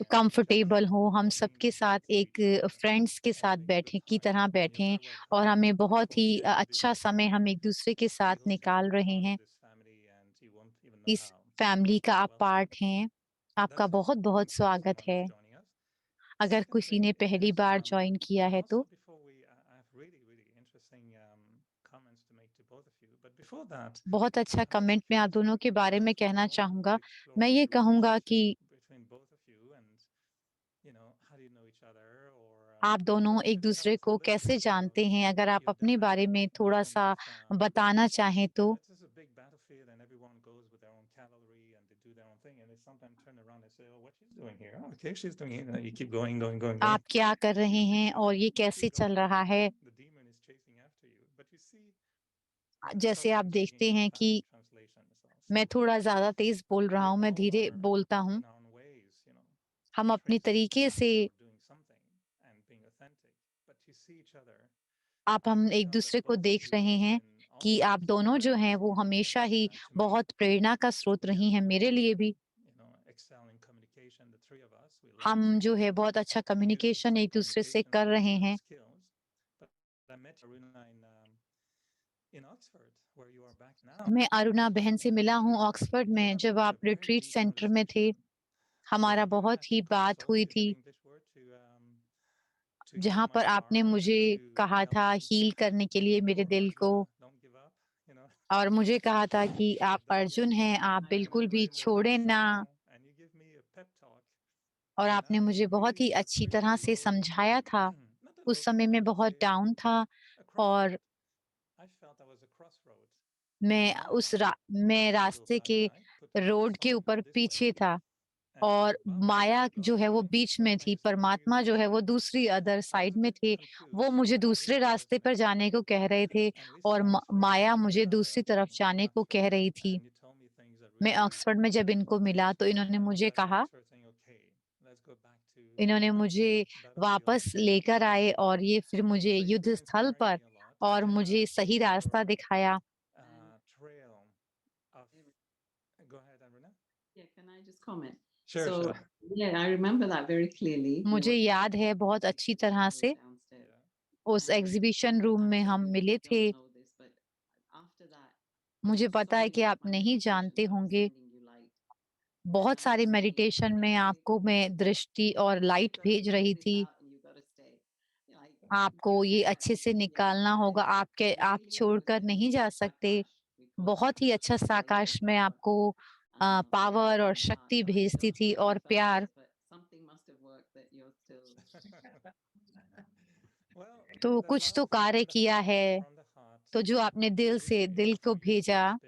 कंफर्टेबल हो, हम सबके साथ एक फ्रेंड्स के साथ बैठे की तरह बैठें और हमें बहुत ही अच्छा समय हम एक दूसरे के साथ निकाल रहे हैं। इस फैमिली का आप पार्ट हैं। आपका बहुत-बहुत स्वागत है। अगर किसी ने पहली बार जॉइन किया है तो। बहुत अच्छा कमेंट मैं आप दोनों के बारे में कहना चाहूँगा। मैं ये कहूँगा कि आप दोनों एक दूसरे को कैसे जानते हैं? अगर आप अपने बारे में थोड़ा-सा बताना चाहें तो? आप क्या कर रहे हैं और ये कैसे चल रहा है? जैसे आप देखते हैं कि मैं थोड़ा ज़्यादा तेज़ बोल रहा हूँ, मैं धीरे बोलता हूँ। हम अपने तरीके से आप हम एक-दूसरे को देख रहे हैं कि आप दोनों जो हैं वो हमेशा ही बहुत प्रेरणा का स्रोत रही हैं मेरे लिए भी। हम जो है बहुत अच्छा कम्युनिकेशन एक-दूसरे से कर रहे हैं। मैं अरुणा बहन से मिला हूँ ऑक्सफोर्ड में जब आप रिट्रीट सेंटर में थे। हमारा बहुत ही बात हुई थी। जहाँ पर आपने मुझे कहा था हील करने के लिए मेरे दिल को और मुझे कहा था कि आप अर्जुन हैं, आप बिल्कुल भी छोड़ें ना। और आपने मुझे बहुत ही अच्छी तरह से समझाया था। उस समय मैं बहुत डाउन था और मैं रास्ते के रोड के ऊपर पीछे था और माया जो है वो बीच में थी, परमात्मा जो है वो दूसरी अदर साइड में थे। वो मुझे दूसरे रास्ते पर जाने को कह रहे थे और माया मुझे दूसरी तरफ जाने को कह रही थी। मैं ऑक्सफोर्ड में जब इनको मिला तो इन्होंने मुझे वापस लेकर आए और ये फिर मुझे युद्ध स्थल पर और मुझे सही रास्ता दिखाया। Yeah, can I just comment? So, yeah, I remember that very clearly. We मुझे were याद है बहुत अच्छी तरह से downstairs. उस एग्जीबिशन रूम में हम Actually, मिले you थे। don't know this, but after that, मुझे पता है कि solely आप with my नहीं meditation, जानते I was होंगे। sending you light. बहुत And I सारे was saying, मेडिटेशन में Eric, आपको मैं दृष्टि और you लाइट got to भेज figure रही this थी। out and you got to stay. Like, आपको ये yeah, अच्छे से yeah. निकालना होगा, आप Really, I was छोड़कर in नहीं जा सकते। Akash. We call it बहुत ही अच्छा Akash, a lot of साकाश मैं power. आपको पावर और And शक्ति I भेजती don't know थी if you और felt प्यार। this, but something must have worked that you're still. तो कुछ तो कार्य किया है। तो जो आपने दिल को भेजा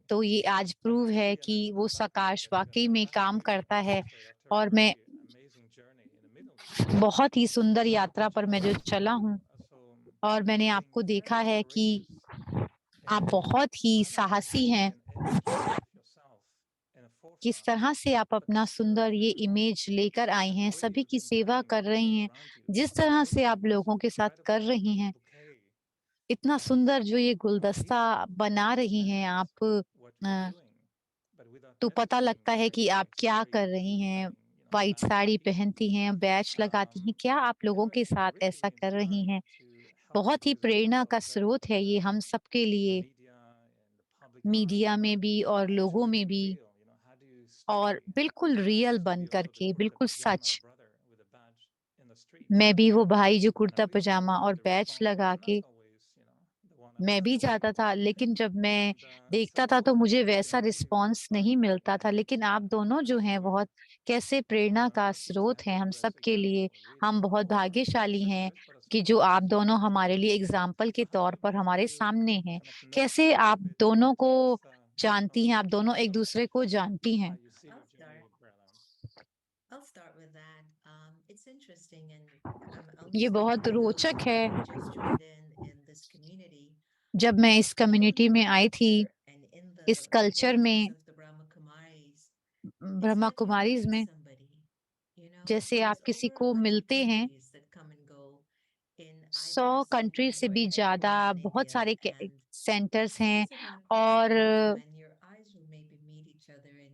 तो ये आज प्रूव है कि वो साकाश वाक़ई में काम करता है और मैं बहुत ही सुंदर यात्रा पर मैं जो चला हूँ और मैंने आपको देखा है कि आप बहुत ही साहसी हैं। किस तरह से आप अपना सुंदर ये इमेज लेकर आई हैं, सभी की सेवा कर रही हैं, जिस तरह से आप लोगों के साथ कर रही हैं। इतना सुंदर जो ये गुलदस्ता बना रही हैं आप तो पता लगता है कि आप क्या कर रही हैं। व्हाइट साड़ी पहनती हैं, बैच लगाती हैं, क्या आप लोगों के साथ ऐसा कर रही हैं? बहुत ही प्रेरणा का स्रोत है ये हम सबके लिए, मीडिया में भी और लोगों में भी और बिल्कुल रियल बन करके, बिल्कुल सच। मैं भी वो भाई जो कुर्ता पजामा और बैच लगा के मैं भी जाता था, लेकिन जब मैं देखता था तो मुझे वैसा रिस्पॉन्स नहीं मिलता था। लेकिन आप दोनों जो हैं बहुत कैसे प्रेरणा का स्रोत हैं हम सबके लिए। हम बहुत भाग्यशाली हैं कि जो आप दोनों हमारे लिए एग्ज़ाम्पल के तौर पर हमारे सामने हैं। कैसे आप दोनों को जानती हैं, आप दोनों एक-दूसरे को जानती हैं? I'll start with that. It's interesting, and I'm ये only बहुत speaking for those रोचक who है। have just joined in this community. जब मैं इस In the कम्युनिटी में आई थी, culture and in the इस कल्चर voices में of the Brahma Kumaris, Brahma it's like you Kumaris meet में somebody. You know, जैसे आप there's किसी over को 100 मिलते हैं countries that come and go in either 100 country ascending से or भी ज़्यादा headquarters in बहुत India, सारे and सेंटर्स there हैं is a one quiet और time when your eyes will maybe meet each other, and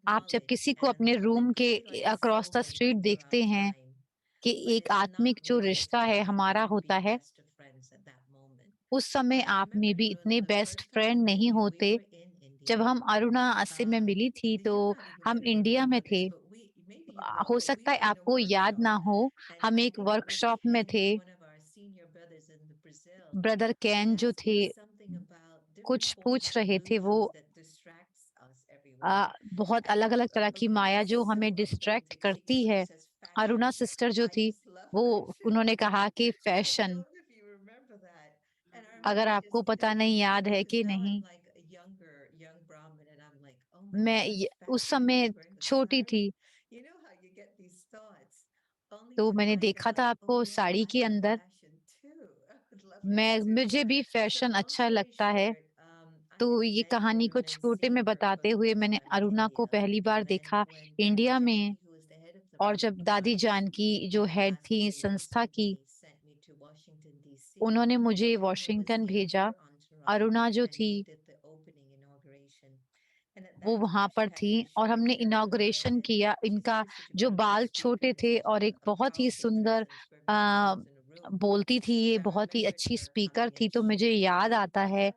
आप जब किसी को अपने रूम के अक्रॉस द स्ट्रीट देखते हैं कि एक आत्मिक जो रिश्ता है हमारा होता है, उस समय आप में भी इतने बेस्ट फ्रेंड नहीं होते। जब हम अरुणा से मैं मिली थी तो हम इंडिया में थे। हो सकता है आपको याद ना हो, हम एक वर्कशॉप में थे। ब्रदर कैन जो थे कुछ पूछ रहे थे, वो बहुत अलग अलग तरह की माया जो हमें डिस्ट्रैक्ट करती है। अरुणा सिस्टर जो थी वो उन्होंने कहा कि फैशन, अगर आपको पता नहीं याद है कि नहीं, मैं उस समय छोटी थी तो मैंने देखा था आपको साड़ी के अंदर। मुझे भी फैशन अच्छा लगता है। तो ये कहानी को छोटे में बताते हुए मैंने अरुणा को पहली बार देखा इंडिया में, और जब दादी जानकी जो हेड थी इस संस्था की, उन्होंने मुझे वॉशिंगटन भेजा। अरुणा जो थी वो वहां पर थी और हमने इनॉग्रेशन किया। इनका जो बाल छोटे थे और एक बहुत ही सुंदर आ, बोलती थी, ये बहुत ही अच्छी स्पीकर थी। तो मुझे याद आता है,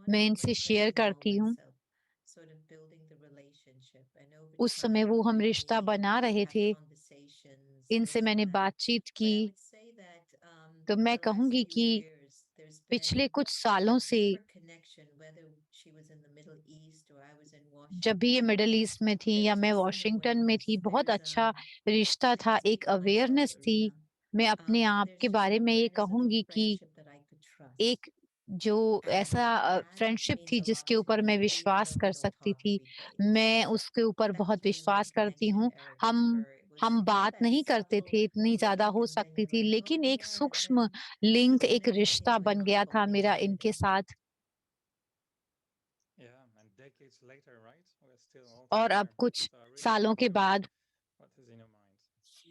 मैं इनसे शेयर करती हूँ। उस समय वो हम रिश्ता बना रहे थे, इनसे मैंने बातचीत की। तो मैं कहूंगी कि पिछले कुछ सालों से जब भी ये मिडल ईस्ट में थी या मैं वॉशिंगटन में थी, बहुत अच्छा रिश्ता था, एक अवेयरनेस थी। मैं अपने आप के बारे में ये कहूंगी कि एक जो ऐसा फ्रेंडशिप थी जिसके ऊपर मैं विश्वास कर सकती थी, मैं उसके ऊपर बहुत विश्वास करती हूँ। हम बात नहीं करते थे, इतनी ज्यादा हो सकती थी, लेकिन एक सूक्ष्म लिंक, एक रिश्ता बन गया था मेरा इनके साथ। Yeah, and decades later, right? We're still all और अब together. कुछ So I really सालों के wonder बाद what is in your mind.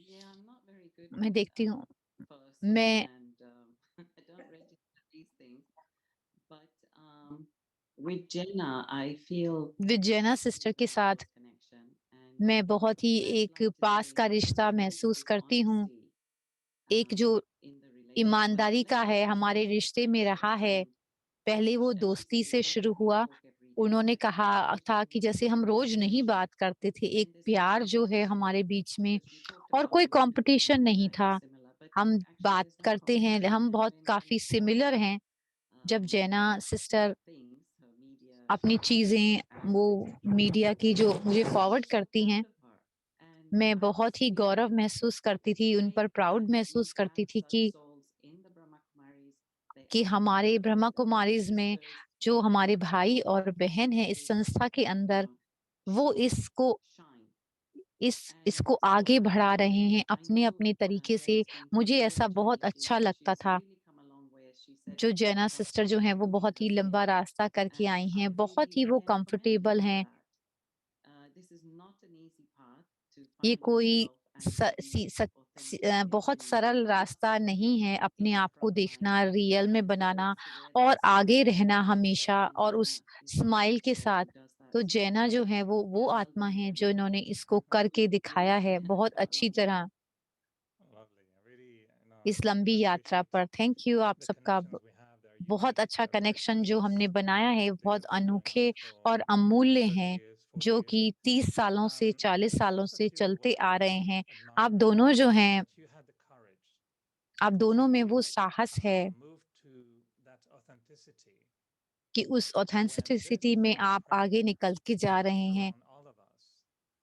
Yeah, I'm not very good मैं देखती हूँ, person मैं and I don't register these things. But with Jenna, I feel विजयना सिस्टर के साथ connection and मैं बहुत ही what I'd एक like to पास say का is रिश्ता there is महसूस this करती हूँ। honesty एक जो in the relationship. ईमानदारी का Let's है suppose हमारे we रिश्ते are में friends रहा है। and पहले वो she दोस्ती said, से "Oh, शुरू we हुआ। talk every day." उन्होंने And कहा I था feel कि this जैसे is हम a रोज नहीं friendship. बात करते थे, एक And there's no प्यार जो है competition हमारे बीच में, because we talked और about कोई things that कंपटीशन नहीं था। similar. But हम actually, बात there's no करते हैं, competition. हम बहुत When काफी she सिमिलर posts हैं। जब जैना her sister things, her media अपनी चीजें वो aspects, मीडिया की जो मुझे फॉरवर्ड so करती proud हैं, of her. And मैं I बहुत just ही feel गौरव महसूस करती थी, उन पर thank प्राउड God we महसूस करती have थी such souls in the Brahma Kumaris. They कि are my हमारे brothers Brahma and my Kumaris में sisters. जो हमारे And भाई और they बहन हैं इस really, संस्था के अंदर, वो show इसको shine. इसको आगे बढ़ा रहे हैं अपने अपने तरीके से। मुझे ऐसा बहुत अच्छा लगता था। जो जैना सिस्टर जो हैं वो बहुत ही लंबा रास्ता करके आई हैं, बहुत ही वो कंफर्टेबल हैं। ये कोई बहुत सरल रास्ता नहीं है अपने आप को देखना, रियल में बनाना और आगे रहना हमेशा, और उस स्माइल के साथ। तो जैना जो है वो आत्मा है जो इन्होंने इसको करके दिखाया है बहुत अच्छी तरह Lovely. I really, इस लंबी यात्रा appreciate पर। थैंक यू आप the सबका। connections we have. They're बहुत unique. अच्छा They're very कनेक्शन जो precious. हमने बनाया है, They बहुत have been going on अनोखे for और अमूल्य 30 हैं, years, 40 जो years. कि 30 सालों से 40 I सालों also से feel चलते what I आ रहे really हैं। आप admire दोनों जो is हैं, that you had the courage आप दोनों में वो to साहस है move to that authenticity कि उस when there's ऑथेंटिसिटी a में lot of आप आगे pressure निकल के जा रहे हैं। around all of us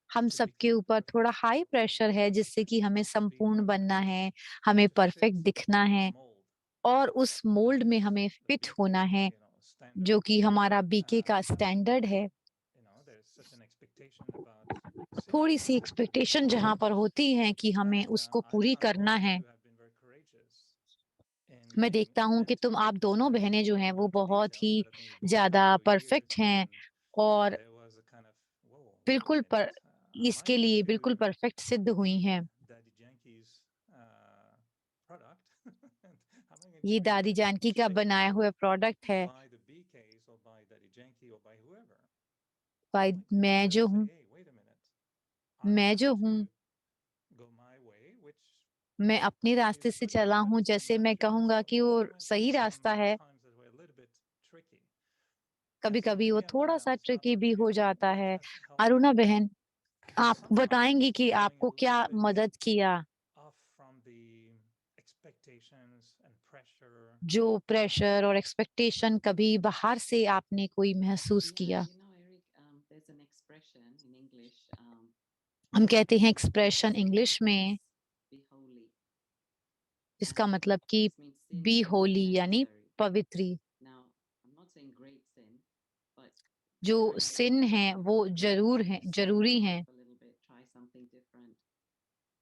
हम to सबके become ऊपर थोड़ा perfect, हाई प्रेशर है, जिससे कि हमें to be संपूर्ण बनना perfect, है, हमें to परफेक्ट fit दिखना the है, mold और उस मोल्ड में हमें the फिट BK, होना है, standard. जो कि हमारा बीके का स्टैंडर्ड है। There's such an expectation about थोड़ी सी symmetry. एक्सपेक्टेशन जहाँ पर होती है कि हमें And उसको I पूरी find करना both of है। you have been very courageous in मैं being देखता हूँ कि तुम, authentic आप दोनों and बहनें जो हैं वो going to बहुत details, he but I think you both did ज्यादा it for परफेक्ट years, हैं, and और there was a kind of, whoa, wait a बिल्कुल minute, am I इसके लिए बिल्कुल really परफेक्ट सिद्ध हुई हैं। Daddy Yankee's product? And am I going to ये be दादी जानकी का बनाया shaped हुआ प्रोडक्ट है। by the BKs or by Daddy Yankee or by whoever? भाई Like, मैं you जो gotta say, हूँ, hey, wait a minute. मैं जो हूँ, मैं अपने रास्ते से चला हूँ, जैसे मैं कहूँगा कि वो सही रास्ता है, कभी-कभी वो थोड़ा-सा ट्रिकी भी हो जाता है। अरुणा बहन, आप बताएँगी कि आपको क्या मदद किया? जो प्रेशर और एक्सपेक्टेशन कभी बाहर से आपने कोई महसूस किया? Eric, there's an expression in English. हम कहते हैं एक्सप्रेशन इंग्लिश में, Be holy. जिसका मतलब कि This means sin be is holy यानी necessary. Pavitri. Now, I'm not saying great sin, but जो trying to सिन हैं वो ज़रूर हैं, spice ज़रूरी life हैं। up a little bit, try something different.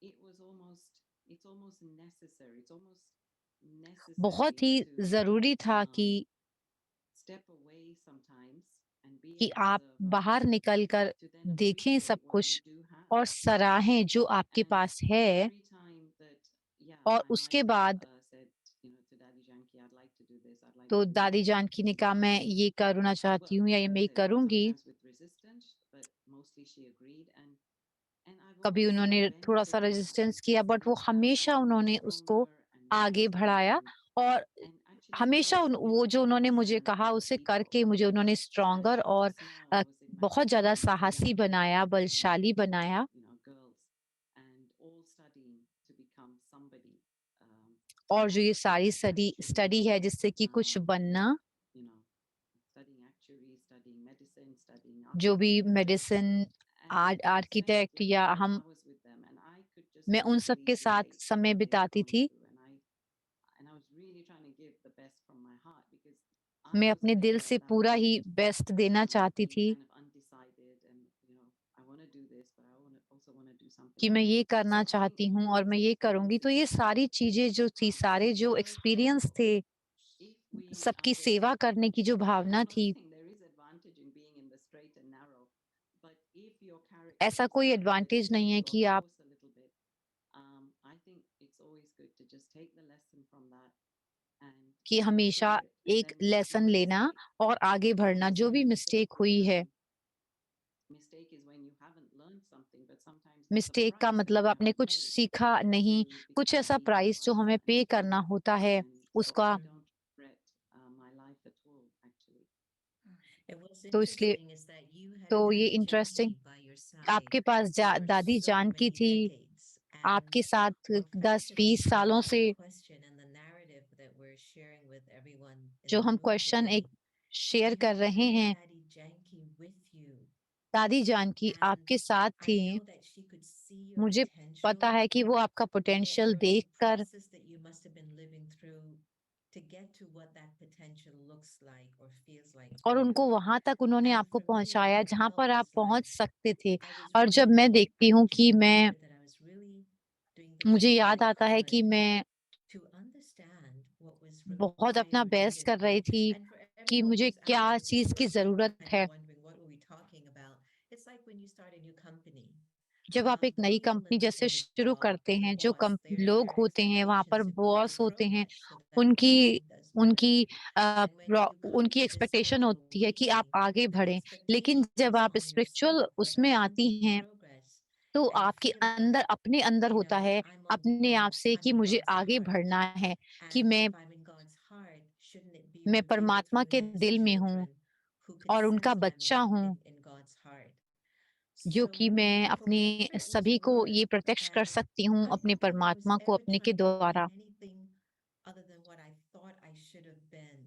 It's almost necessary. It's almost बहुत necessary ही to ज़रूरी था step away sometimes and be कि an आप observer, बाहर निकल कर to then देखें सब appreciate what you कुछ do have. और सराहें जो आपके And पास है, every time that, yeah, और I might उसके have बाद said, to Daddy Janki, I'd like to do this, I'd like तो to do दादी that. जानकी ने कहा मैं ये करना चाहती हूँ या ये मैं ये करूँगी। Sometimes with resistance, but mostly she agreed. And I've कभी always उन्होंने थोड़ा-सा benefited रेजिस्टेंस from किया, this बट वो because हमेशा I've grown उन्होंने उसको stronger and आगे wiser बढ़ाया, और and actually हमेशा felt वो जो उन्होंने मुझे understand कहा other उसे people. करके मुझे उन्होंने स्ट्रॉन्गर And और just now I was in my बहुत ज़्यादा company with साहसी young, बनाया, बलशाली बनाया। girls, and all studying to become somebody. और जो ये सारी studying स्टडी है जिससे कि कुछ बनना, you know, studying actuary, studying medicine, studying जो भी architecture. Medicine, And I spent architect like या 12 हम, hours with them, and I could just मैं उन सब literally के साथ relate to समय what they've बिताती gone थी। through. And I was really trying to give the best from my heart because I मैं was अपने there दिल at से that पूरा ही point, बेस्ट देना चाहती being थी kind of undecided, and I want to do this, but I also want to do something कि मैं else. ये करना So I think चाहती हूँ all और these मैं ये करूँगी। तो ये experiences, सारी चीज़ें जो थी, सारे जो were एक्सपीरियंस helpful. थे, If we, सबकी सेवा करने की जो भावना I'm not थी, saying there is advantage in being in the straight and narrow, but if your character ऐसा is कोई kind of एडवांटेज नहीं है steady or कि आप, force a little bit, I think it's always good to just take the lesson from that and कि move हमेशा forward. And एक then लेसन like I लेना say, और आगे बढ़ना, जो भी मिस्टेक हुई है। mistake is when you haven't learned something, but sometimes that's a mistake का price that मतलब we have आपने to कुछ pay सीखा नहीं, to कुछ become ऐसा even प्राइस जो हमें wiser. पे करना होता है And so उसका। I don't regret my life at all, actually. And what's तो इसलिए, interesting is that you had तो ये Daddy interesting, Janki by your side आपके पास for दादी so जानकी many थी decades. And आपके साथ what 10-20 fascinates me सालों about से। the question and the narrative that we're sharing with everyone in जो the हम room क्वेश्चन today, एक शेयर you कर रहे carried हैं, Daddy Janki with you. दादी जानकी And आपके साथ I थी। know that she could see your मुझे पता potential, है कि वो आपका and that potential there was a देखकर, process that you must have been living through to get to what that potential looks like or feels like for और you. उनको वहां तक उन्होंने And आपको for me, what पहुंचाया it जहां felt पर आप was like पहुंच सकते थे। I was और जब मैं really, देखती I हूँ can कि remember that I was really doing the मुझे best that याद I आता है कि could मैं to understand what was बहुत अपना required बेस्ट within कर रही me. थी And for कि everyone मुझे who's out क्या there who's चीज की listening जरूरत and है। wondering what were we talking about, it's like when you start a new company. जब आप एक नई Going in कंपनी जैसे the शुरू job करते to the हैं, जो boss there, लोग their होते हैं वहां पर, expectations to be boss in होते हैं, progress so that the उनकी company does better. उनकी And when you come उनकी to this expectation side of होती है कि आप awakening, आगे the बढ़ें। लेकिन expectation जब is आप on स्पिरिचुअल yourself that उसमें I आती need हैं, progress. तो And you आपके feel अंदर, like, अपने अंदर होता है, I'm on अपने आप से, I'm कि in मुझे God's आगे heart. बढ़ना है, कि And मैं if I'm in God's heart, shouldn't it be मैं revealed परमात्मा के through दिल his में हूँ children who could और उनका sense I'm बच्चा हूँ, in God's heart? जो कि So मैं for अपने whatever it was सभी को ये worth, प्रत्यक्ष कर सकती हूँ I अपने don't think I was परमात्मा को ever अपने के trying to be द्वारा। anything other than what I thought I should have been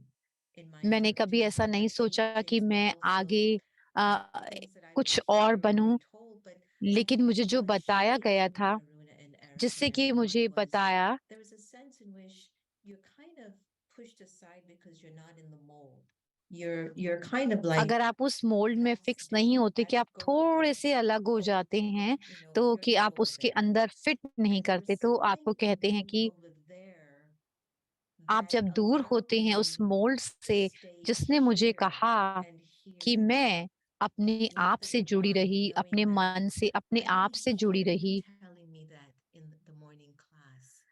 in my मैंने heart. कभी ऐसा नहीं But सोचा कि teachings were मैं also आगे things that I कुछ would और hear or बनूं, be told, but I लेकिन think मुझे जो what बताया shaped गया me, था, Aruna and Eric जिससे and कि everyone, मुझे was बताया, there was a sense in which you're kind of pushed aside because you're not in the mold. You're kind of like, अगर आप उस मोल्ड में that's फिक्स नहीं different, होते, कि that's आप go थोड़े there, से अलग हो go जाते हैं, तो you're कि not आप over उसके there. अंदर फिट नहीं And there was करते, तो आपको something in कहते हैं being कि over there आप that जब दूर allowed होते हैं me उस मोल्ड to से, stay जिसने मुझे here कहा and कि hear मैं अपने what आप the से जुड़ी divine, रही, knowing अपने that मन से, अपने I आप didn't से जुड़ी hear you रही। telling me that in the morning class.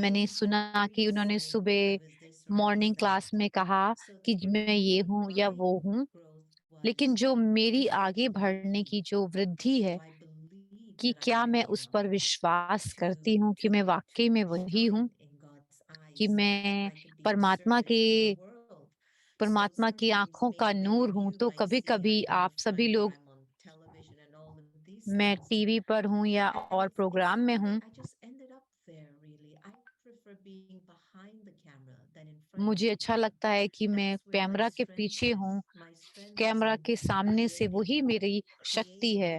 मैंने didn't सुना hear कि you उन्होंने saying I सुबह was this or I was morning that. Class में कहा So कि for मैं me, ये हूँ या my वो हूँ, growth लेकिन was जो मेरी through आगे बढ़ने awakening. की जो वृद्धि So है, I believe कि क्या मैं उस पर विश्वास करती हूँ कि मैं वाक़ई में वही हूँ, कि मैं परमात्मा के परमात्मा की आँखों का नूर हूँ। तो कभी-कभी आप सभी लोग, मैं टीवी पर हूँ या और प्रोग्राम में हूँ, मुझे अच्छा लगता है कि मैं कैमरा के पीछे हूँ, कैमरा के सामने से वही मेरी शक्ति है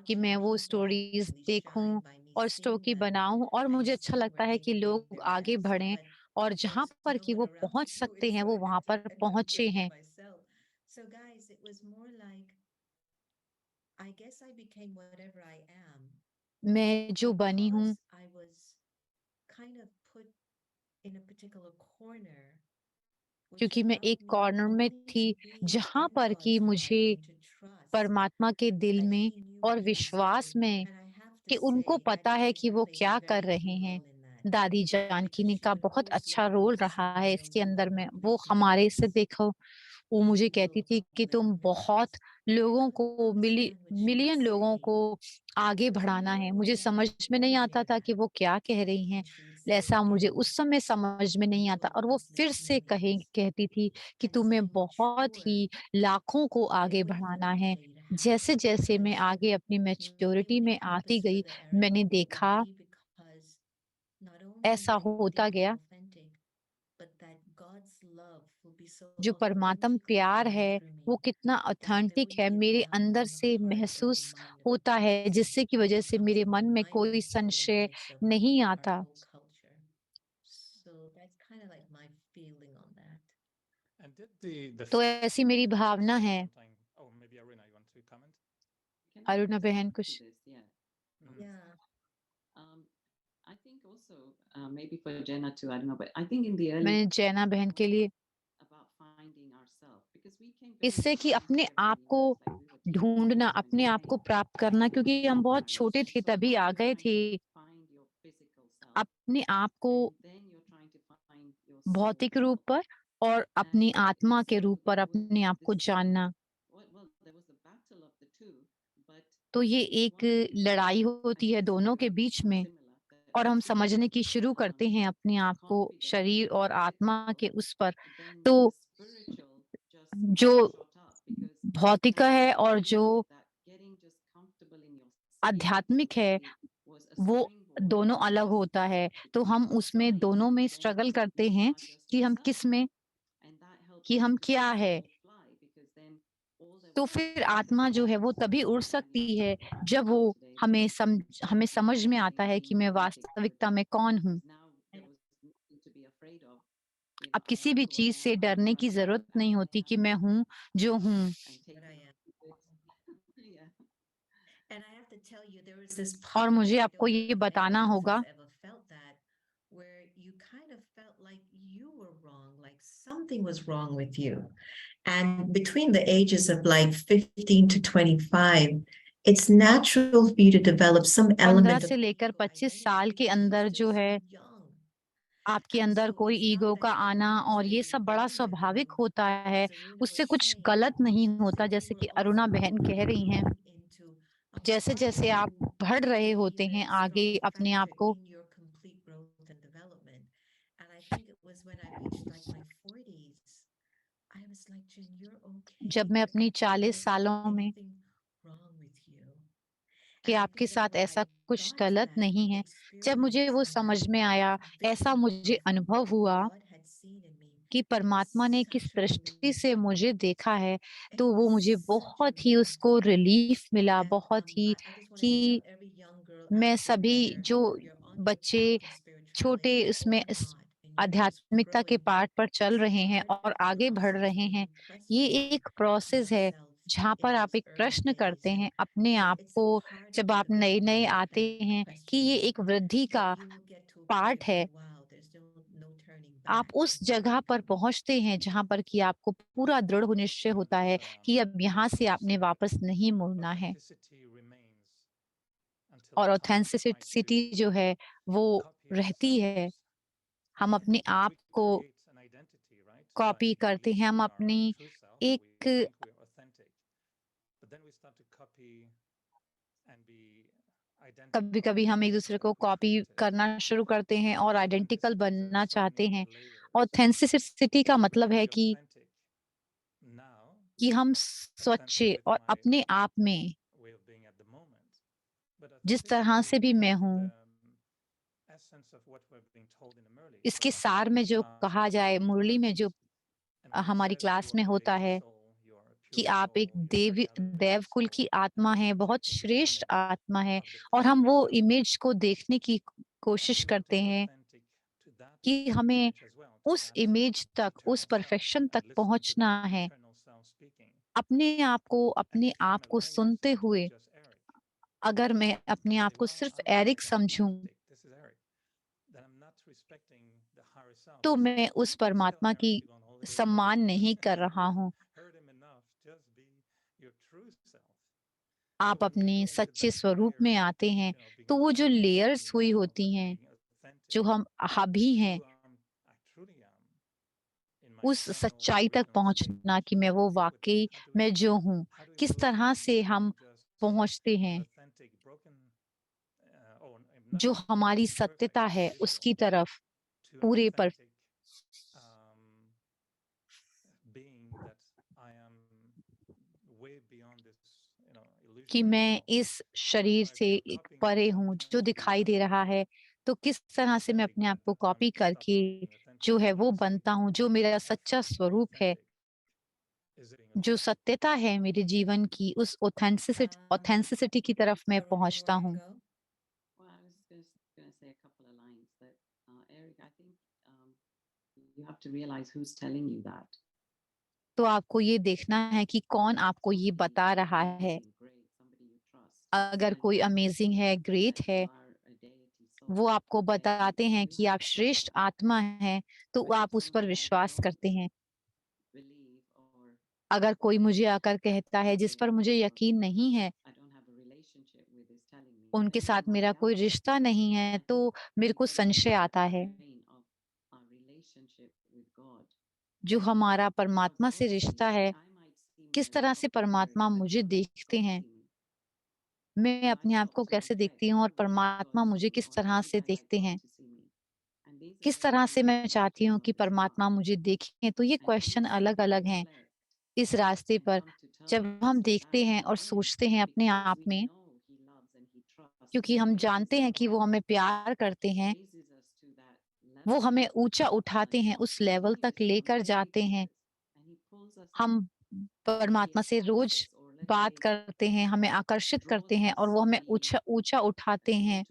कि मैं वो स्टोरीज़ देखूँ और स्टोरी बनाऊँ, और मुझे अच्छा लगता है कि लोग आगे बढ़ें और जहाँ पर कि वो पहुँच सकते हैं, वो वहाँ पर पहुँचे हैं। So guys, it was more like I guess I became whatever I am मैं जो बनी हूँ, because I was kind of put in a particular corner, which क्योंकि मैं allowed एक me कॉर्नर में only थी, to be जहाँ in पर कि God's मुझे light and to trust परमात्मा के दिल that में He knew और what He was विश्वास doing. में And I have to कि उनको say, पता Daddy है कि Jainka वो played a क्या कर very रहे key हैं। role in that दादी जानकी because ने she का would बहुत always अच्छा look at me role to रहा say, है Mira, इसके you अंदर will में। वो हमारे से uplift. देखो, वो मुझे You कहती will थी कि तुम uplift बहुत millions. लोगों I को couldn't understand what she was million लोगों को saying. आगे It was बढ़ाना है। more मुझे that समझ में नहीं told आता me था कि that. वो क्या कह रही हैं। And she would say ऐसा मुझे again, उस समय समझ में नहीं you आता, will और वो फिर uplift से कहे millions. कहती थी कि And तुम्हें saying बहुत mature, ही लाखों को it आगे wouldn't बढ़ाना even है। play to happen जैसे-जैसे मैं because आगे अपनी maybe मैच्योरिटी when it में आती happens to गई, the Eric, मैंने it would देखा be because not only ऐसा that you होता did it गया। authentic, but that God's love will be so जो परमात्म authentically प्यार flowing है, through वो me कितना that there ऑथेंटिक would है, be a मेरे bound अंदर in the से heart or in the महसूस mind of a होता है, person जिससे की वजह who से comes मेरे into मन में कोई alignment who संशय invites नहीं our आता। whole culture. So that's kind of like my feeling on that. And did the तो ऐसी मेरी भावना है। sometime, oh, maybe Aruna, you want to comment? Can I Aruna बहन add to कुछ? this? Yeah. Mhm. Yeah. I think also maybe for Jenna too. I don't know, but I think in the early मैंने जैना बहन के लिए about finding ourselves because we came very इससे कि from अपने very आप को young, like we were teenagers ढूँढना, when अपने we आप को came. प्राप्त करना, क्योंकि हम बहुत छोटे थे So तभी now आ you're गए trying थे। to find your physical self, अपने आप को and then you're trying to find your soul भौतिक रूप self. पर और अपनी And आत्मा के so रूप पर there was अपने आप को this जानना। well, there was the battle of the two, but तो ये एक one thing लड़ाई I होती है think is दोनों के very बीच में, similar that और हम once we समझने get की शुरू करते हैं अपने आप को confident शरीर in और our आत्मा के physical, उस पर, then तो the spiritual just जो shot up because भौतिक then है you और जो believe that getting just comfortable in your skin आध्यात्मिक है, basically was a वो springboard दोनों for अलग us होता है। to तो keep हम उसमें flying. दोनों में Then स्ट्रगल करते you हैं are just कि हम yourself, किस में, and that helps कि us हम to क्या है। fly because then all the तो फिर आत्मा जो है वो तभी उड़ सकती है जब वो हमें समझ में आता है कि मैं वास्तविकता में कौन हूँ। अब किसी भी चीज से डरने की जरूरत नहीं होती कि मैं हूँ जो हूँ। But I am. And I have to tell you, there was this और part of मुझे it, I आपको don't know ये if बताना anyone else होगा, has ever felt that, where you kind of felt like you were wrong, like something was wrong with you. And between the ages of like 15 to 25, it's natural for you to develop some 15 element of से लेकर ego 25 identity साल के because you're अंदर still जो so है young. आपके And अंदर so कोई it's not ईगो का that your आना, mind is और ये getting सब बड़ा older स्वाभाविक now, होता but है। as Aruna उससे was कुछ saying, गलत नहीं होता, so you जैसे कि were also अरुणा बहन कह रही हैं। growing into a जैसे part जैसे of आप you बढ़ रहे where होते you had हैं a आगे strong अपने आप factor को, in your complete growth and development. And I think it was when I reached like my 40s, I was like, Jen, you're okay. जब मैं Like, अपनी I don't 40 think there's सालों में, anything wrong with you. कि And I आपके think that साथ when ऐसा I कुछ got to गलत that नहीं है, जब मुझे experience वो and समझ that में आया, ऐसा vision मुझे of अनुभव what हुआ God had seen in me, कि it was परमात्मा ने किस such a दृष्टि relief. से मुझे देखा है, It तो वो was मुझे such a बहुत ही relief. उसको रिलीफ मिला, And बहुत ही I just wanted to tell कि every young girl मैं out there, सभी whether जो you're on your बच्चे path of छोटे spirituality उसमें or इस not, and you're just आध्यात्मिकता के growing, पाठ पर चल to रहे हैं start और that आगे बढ़ process रहे of हैं, ये questioning एक प्रोसेस है yourself जहाँ in पर आप those एक early प्रश्न करते days. हैं अपने And आप it's को, a part of जब your आप नए नए growth आते that हैं, कि ये questions, एक वृद्धि का but you will get to a point part you're है। like, wow, there's no turning आप back. उस जगह पर पहुंचते हैं जहां पर कि आपको पूरा दृढ़ निश्चय होता है कि अब यहाँ से आपने वापस नहीं मुड़ना है, Authenticity remains until और the time we try authenticity to जो है वो copy रहती है। ourselves. हम And अपने आप we को create an identity, right? Copy By करते हैं, हम believing our अपनी true self, we एक think we are authentic. But then we start to copy कभी कभी हम एक दूसरे को कॉपी करना शुरू करते हैं और आइडेंटिकल बनना चाहते हैं। ऑथेंटिसिटी का मतलब है कि हम स्वच्छ और अपने आप में जिस तरह से भी मैं हूँ, इसके सार में जो कहा जाए, मुरली में जो हमारी क्लास में होता है कि आप एक देव कुल की आत्मा है, बहुत श्रेष्ठ आत्मा है, और हम वो इमेज को देखने की कोशिश करते हैं कि हमें उस इमेज तक, उस परफेक्शन तक पहुंचना है। अपने आप को सुनते हुए, अगर मैं अपने आप को सिर्फ एरिक समझूं, तो मैं उस परमात्मा की सम्मान नहीं कर रहा हूं। आप अपने सच्चे स्वरूप में आते हैं तो वो जो लेयर्स हुई होती हैं, जो हम अभी हैं, उस सच्चाई तक पहुंचना कि मैं वो वाकई मैं जो हूँ, किस तरह से हम पहुंचते हैं, जो हमारी सत्यता है उसकी तरफ पूरे पर कि मैं इस शरीर से एक परे हूँ जो दिखाई दे रहा है। तो किस तरह से मैं अपने आप को कॉपी करके जो है वो बनता हूँ, जो मेरा सच्चा स्वरूप है, जो सत्यता है मेरे जीवन की, उस ऑथेंटिसिटी की तरफ मैं पहुंचता हूँ। Well, I was just going to say a couple of lines that, Eric, I think you have to realize who's telling you that. तो आपको ये देखना है कि कौन आपको ये बता रहा है। अगर कोई अमेजिंग है, ग्रेट है, वो आपको बताते हैं कि आप श्रेष्ठ आत्मा हैं, तो आप उस पर विश्वास करते हैं। अगर कोई मुझे आकर कहता है जिस पर मुझे यकीन नहीं है, उनके साथ मेरा कोई रिश्ता नहीं है, तो मेरे को संशय आता है। जो हमारा परमात्मा से रिश्ता है, किस तरह से परमात्मा मुझे देखते हैं, मैं अपने आप को कैसे देखती हूँ और परमात्मा मुझे किस तरह से देखते हैं, किस तरह से मैं चाहती हूँ कि परमात्मा मुझे देखें, तो ये क्वेश्चन अलग अलग हैं इस रास्ते पर। जब हम देखते हैं और सोचते हैं अपने आप में, क्योंकि हम जानते हैं कि वो हमें प्यार करते हैं, वो हमें ऊंचा उठाते हैं, उस लेवल तक लेकर जाते हैं। हम परमात्मा से रोज बात करते हैं, हमें आकर्षित करते हैं और वो हमें ऊंचा ऊंचा उठाते हैं,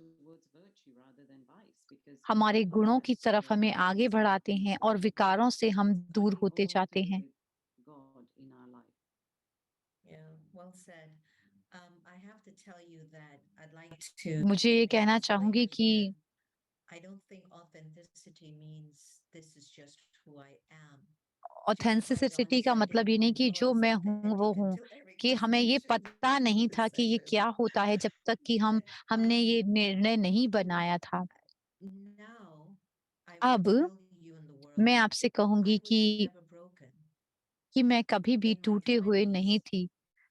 हमारे गुणों की तरफ हमें आगे बढ़ाते हैं और विकारों से हम दूर होते जाते हैं। मुझे ये कहना चाहूंगी कि ऑथेंटिसिटी का मतलब ये नहीं कि जो मैं हूँ वो हूँ, कि हमें ये पता नहीं था कि ये क्या होता है जब तक कि हमने ये निर्णय नहीं बनाया था। अब मैं आपसे कहूंगी कि मैं कभी भी टूटे हुए नहीं थी।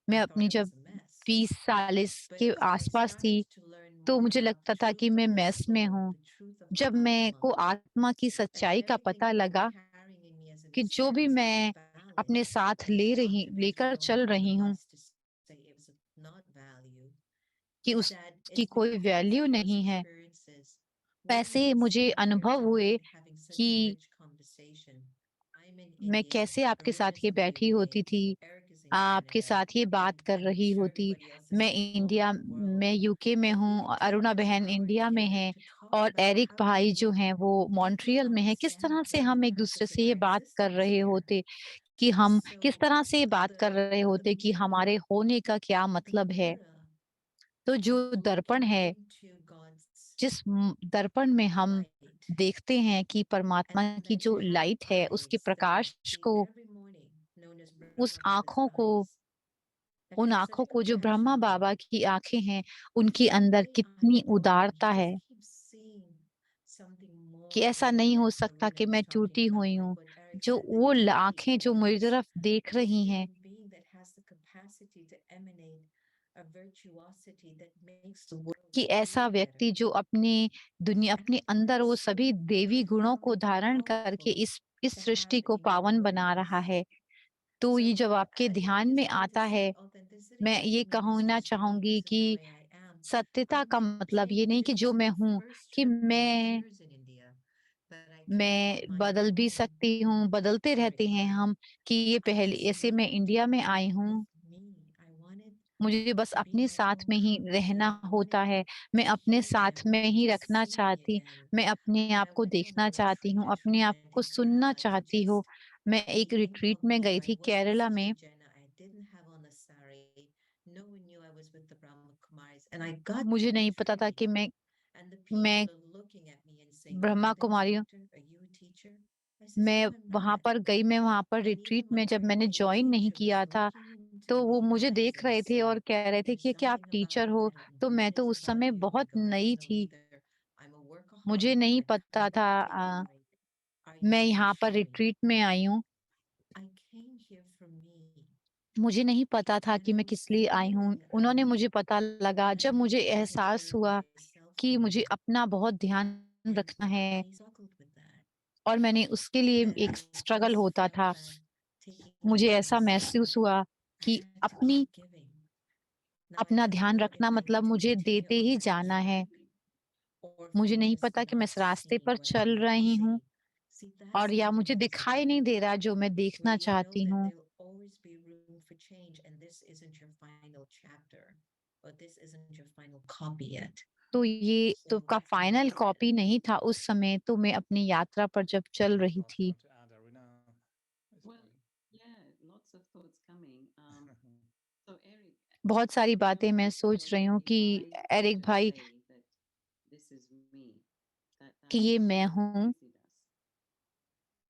मैं अपनी जब 20 साल के आसपास थी, तो मुझे लगता था कि मैं मेस में हूँ। जब मैं को आत्मा की सच्चाई का पता लगा कि जो भी मैं अपने साथ लेकर चल रही हूँ, कि उसकी कोई वैल्यू नहीं है। पैसे मुझे अनुभव हुए कि मैं कैसे आपके साथ ये बैठी होती थी, आपके साथ ये बात कर रही होती। मैं यूके में हूँ, अरुणा बहन इंडिया में है और एरिक भाई जो हैं वो मॉन्ट्रियल में है। किस तरह से हम एक दूसरे से ये बात कर रहे होते कि हम किस तरह से ये बात कर रहे होते कि हमारे होने का क्या मतलब है। तो जो दर्पण है, जिस दर्पण में हम देखते हैं कि परमात्मा की जो लाइट है, उसके प्रकाश को, उस आँखों को, उन आँखों को जो ब्रह्मा बाबा की आँखें हैं, उनके अंदर कितनी उदारता है कि ऐसा नहीं हो सकता कि मैं टूटी हुई हूँ। जो वो आँखें जो मेरी तरफ देख रही हैं, a virtuosity that makes the world कि ऐसा feel व्यक्ति better. जो अपने अंदर वो सभी देवी गुणों को धारण करके इस सृष्टि को पावन बना रहा है। तो ये जब आपके ध्यान में आता है, मैं ये कहना चाहूंगी कि सत्यता का मतलब ये नहीं कि जो मैं हूँ, कि मैं बदल भी सकती हूँ, बदलते रहते हैं हम, कि ये पहले ऐसे मैं इंडिया में आई हूँ, मुझे बस अपने साथ में ही रहना होता है, मैं अपने साथ में ही रखना चाहती, मैं अपने आप को देखना चाहती हूँ, अपने आप को सुनना चाहती हूँ। मैं एक रिट्रीट में गई थी केरला में, मुझे नहीं पता था कि मैं ब्रह्मा कुमारी हूँ। मैं वहाँ पर गई, मैं वहाँ पर रिट्रीट में जब मैंने जॉइन नहीं किया था, तो वो मुझे देख रहे थे और कह रहे थे कि क्या आप टीचर हो? तो मैं तो उस समय बहुत नई थी। मुझे नहीं पता था मैं यहाँ पर रिट्रीट में आई हूँ। मुझे नहीं पता था कि मैं किस लिए आई हूँ। उन्होंने मुझे पता लगा जब मुझे एहसास हुआ कि मुझे अपना बहुत ध्यान रखना है और मैंने उसके लिए एक स्ट्रगल होता था। मुझे ऐसा महसूस हुआ कि अपना ध्यान रखना मतलब मुझे देते ही जाना है। मुझे नहीं पता कि मैं इस रास्ते पर चल रही हूँ और या मुझे दिखाई नहीं दे रहा जो मैं देखना चाहती हूँ। तो ये तो का फाइनल कॉपी नहीं था उस समय, तो मैं अपनी यात्रा पर जब चल रही थी। Well, yeah, lots of thoughts coming. So Eric, बहुत सारी बातें मैं you सोच रही know, हूँ if कि I एरिक just भाई, say that this is me, कि that ये is मैं what हूँ, Visidas,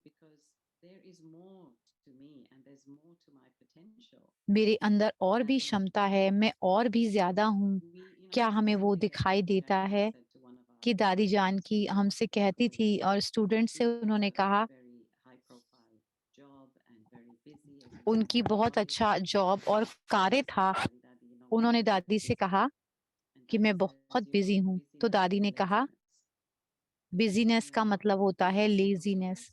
because there is more to me and there's more to my potential. मेरे अंदर और भी क्षमता है, मैं और भी ज़्यादा हूँ। क्या हमें वो दिखाई देता है? कि दादी जान की हमसे कहती थी और स्टूडेंट से उन्होंने कहा, उनकी बहुत अच्छा जॉब और कार्य था। उन्होंने दादी से कहा कि मैं बहुत बिज़ी हूँ। तो दादी ने कहा, बिज़ीनेस का मतलब होता है लेज़ीनेस।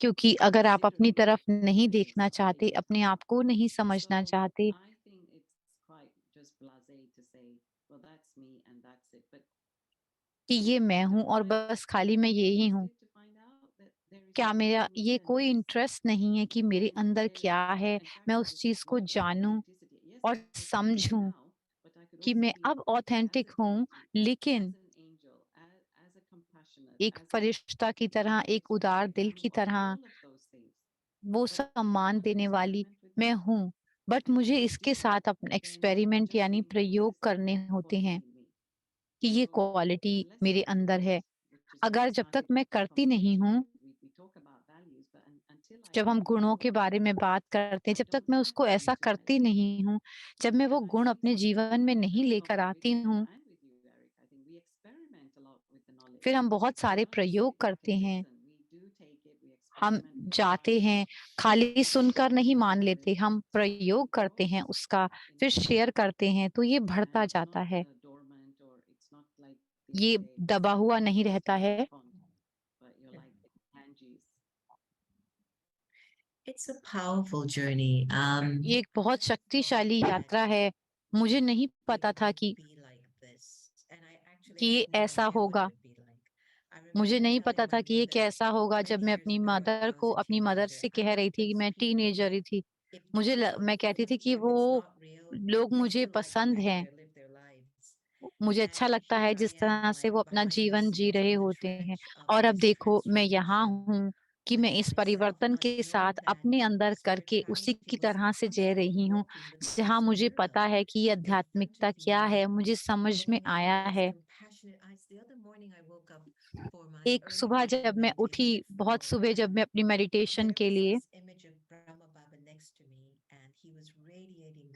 क्योंकि अगर आप अपनी तरफ नहीं देखना चाहते, अपने आप को नहीं समझना चाहते, I think it's quite just blasé to say, well, that's me and that's it. But कि ये मैं हूँ और बस खाली मैं यही हूँ। to find out that there is क्या मेरा more ये than कोई this. इंटरेस्ट नहीं है कि मेरे And अंदर there is क्या more. है, In fact, मैं there's उस this चीज़ को word जानूँ authenticity. Yes, और I'm authentic समझूँ now, but I could कि also मैं be अब authentic ऑथेंटिक as a हूँ, devotee, लेकिन as an angel, as a compassionate, एक as a फरिश्ता की तरह, एक उदार दिल की तरह, all of those things. वो But सम्मान one देने वाली experiment with मैं that, हूँ। बट and if मुझे I इसके do साथ that, अपना then एक्सपेरिमेंट just यानी reinforces प्रयोग that करने होते quality हैं in me. कि ये So क्वालिटी unless मेरे I do अंदर है। this, which is why I अगर जब तक started मैं करती from नहीं हूँ, spirituality, we talk about values, but until I जब हम गुणों do के it, बारे में बात करते हैं, I जब तक don't मैं have उसको ऐसा values in my करती life. नहीं हूँ, जब मैं वो And I गुण think अपने sometimes जीवन में नहीं not लेकर only with आती Emma हूँ, and with you, Eric, I think we experiment a lot with the knowledge. फिर हम बहुत We सारे not just प्रयोग sit back करते and हैं। listen. We do take it, we हम experiment, we जाते try. हैं, खाली सुनकर नहीं मान लेते, हम प्रयोग करते हैं उसका, फिर शेयर करते हैं, तो ये And बढ़ता it's जाता not है। dormant, or it's not like the ये other day दबा हुआ नहीं रहता है। pond, but you're like Ganges. It's a powerful journey. ये एक बहुत शक्तिशाली यात्रा है। मुझे नहीं पता था कि ये ऐसा होगा। मुझे नहीं पता था कि ये कैसा होगा जब मैं अपनी मदर से कह रही थी कि मैं टीनेजर ही थी। मैं कहती थी कि वो लोग मुझे पसंद हैं। मुझे अच्छा लगता है जिस तरह से वो अपना जीवन जी रहे होते हैं और अब देखो मैं यहाँ हूँ कि मैं इस परिवर्तन के साथ अपने अंदर करके उसी की तरह से जी रही हूँ, जहाँ मुझे पता है कि ये आध्यात्मिकता क्या है, मुझे समझ में आया है। एक सुबह जब मैं उठी, बहुत सुबह जब मैं अपनी मेडिटेशन के लिए,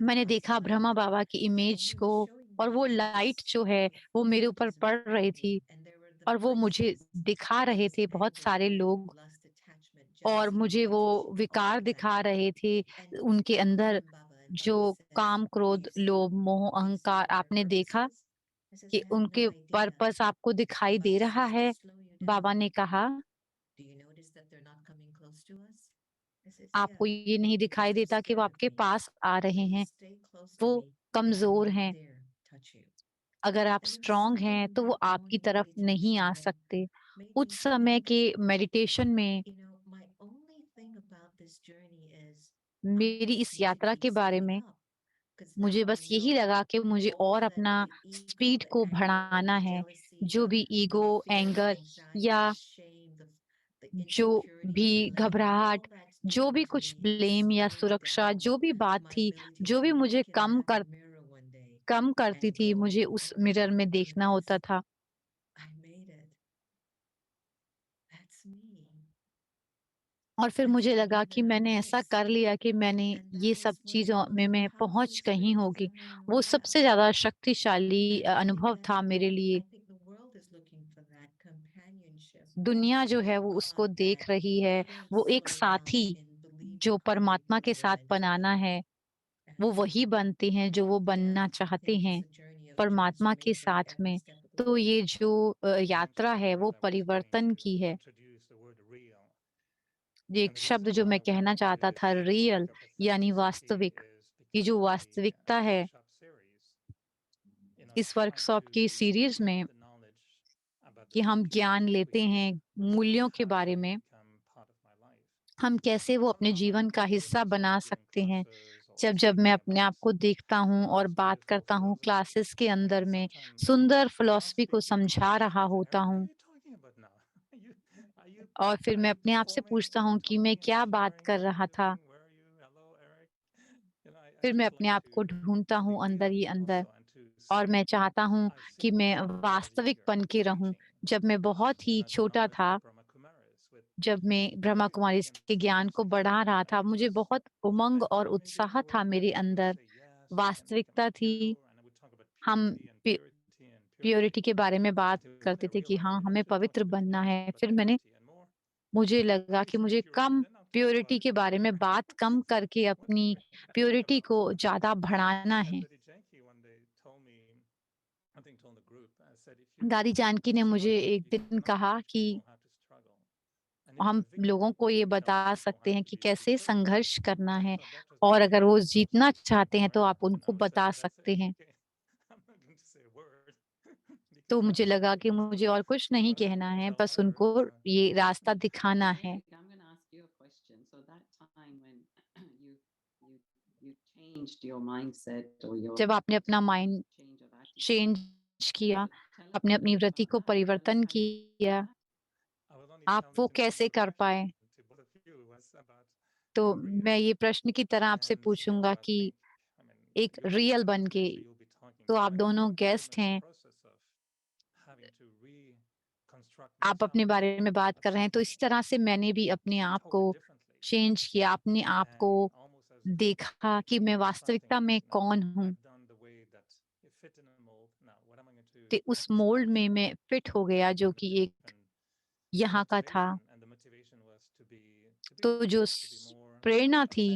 मैंने देखा ब्रह्मा बाबा की इमेज को और वो लाइट जो है वो मेरे ऊपर पड़ रही थी और वो मुझे दिखा रहे थे बहुत सारे लोग और मुझे वो विकार दिखा रहे थे उनके अंदर जो काम, क्रोध, लोभ, मोह, अहंकार आपने देखा कि उनके पर्पस आपको दिखाई दे रहा है? बाबा ने कहा, आपको ये नहीं दिखाई देता कि वो आपके पास आ रहे हैं, वो कमजोर हैं। अगर आप स्ट्रांग हैं तो वो आपकी तरफ नहीं आ सकते। उस समय के मेडिटेशन में मेरी इस यात्रा के बारे में मुझे बस यही लगा कि मुझे और अपना स्पीड को बढ़ाना है। जो भी ईगो, एंगर या जो भी घबराहट, जो भी कुछ ब्लेम या सुरक्षा, जो भी बात थी, जो भी मुझे कम करती थी, मुझे उस मिरर में देखना होता था। और फिर मुझे लगा कि मैंने ऐसा कर लिया कि मैंने ये सब चीज़ों में मैं पहुँच गई होगी। वो सबसे ज़्यादा शक्तिशाली अनुभव था मेरे लिए। दुनिया जो है वो उसको देख रही है, वो एक साथी जो परमात्मा के साथ बनाना है, वो वही बनते हैं जो वो बनना चाहते हैं, परमात्मा के साथ में। तो ये जो यात्रा है वो परिवर्तन की है। ये एक शब्द जो मैं कहना चाहता था, रियल यानी वास्तविक। ये जो वास्तविकता है, इस वर्कशॉप की सीरीज में कि हम ज्ञान लेते हैं मूल्यों के बारे में, हम कैसे वो अपने जीवन का हिस्सा बना सकते हैं। जब मैं अपने आप को देखता हूँ और बात करता हूँ क्लासेस के अंदर में, सुंदर फिलॉसफी को समझा रहा होता हूँ, और फिर मैं अपने आप से पूछता हूँ कि मैं क्या बात कर रहा था। फिर मैं अपने आप को ढूंढता हूँ अंदर ही अंदर, और मैं चाहता हूँ कि मैं वास्तविक बन के रहूं। जब मैं बहुत ही छोटा था, जब मैं ब्रह्मा कुमारी के ज्ञान को बढ़ा रहा था, मुझे बहुत उमंग और उत्साह था मेरे अंदर, वास्तविकता थी। हम प्योरिटी के बारे में बात करते थे कि हाँ, हमें पवित्र बनना है। फिर मुझे लगा कि मुझे कम प्योरिटी के बारे में बात कम करके अपनी प्योरिटी को ज़्यादा बढ़ाना है। दादी जानकी ने मुझे एक दिन कहा कि हम लोगों को ये बता सकते हैं कि कैसे संघर्ष करना है, और अगर वो जीतना चाहते हैं तो आप उनको बता सकते हैं। तो मुझे लगा कि मुझे और कुछ नहीं कहना है, बस उनको ये रास्ता दिखाना है। Eric, I'm going to ask you a question. So that time when you changed your mindset or your जब आपने अपना mind change of attitude, change किया, tell आपने अपनी me वृत्ति को how परिवर्तन have you done किया, that? आप वो कैसे कर पाए? तो मैं ये प्रश्न की तरह आपसे पूछूंगा कि एक रियल बन के, तो आप दोनों गेस्ट हैं, आप अपने बारे में बात कर रहे हैं, तो इसी तरह से मैंने भी अपने आप को चेंज किया, अपने आप को देखा कि मैं वास्तविकता में कौन हूँ। तो उस मोल्ड में मैं फिट हो गया जो कि एक यहाँ का था। तो जो प्रेरणा थी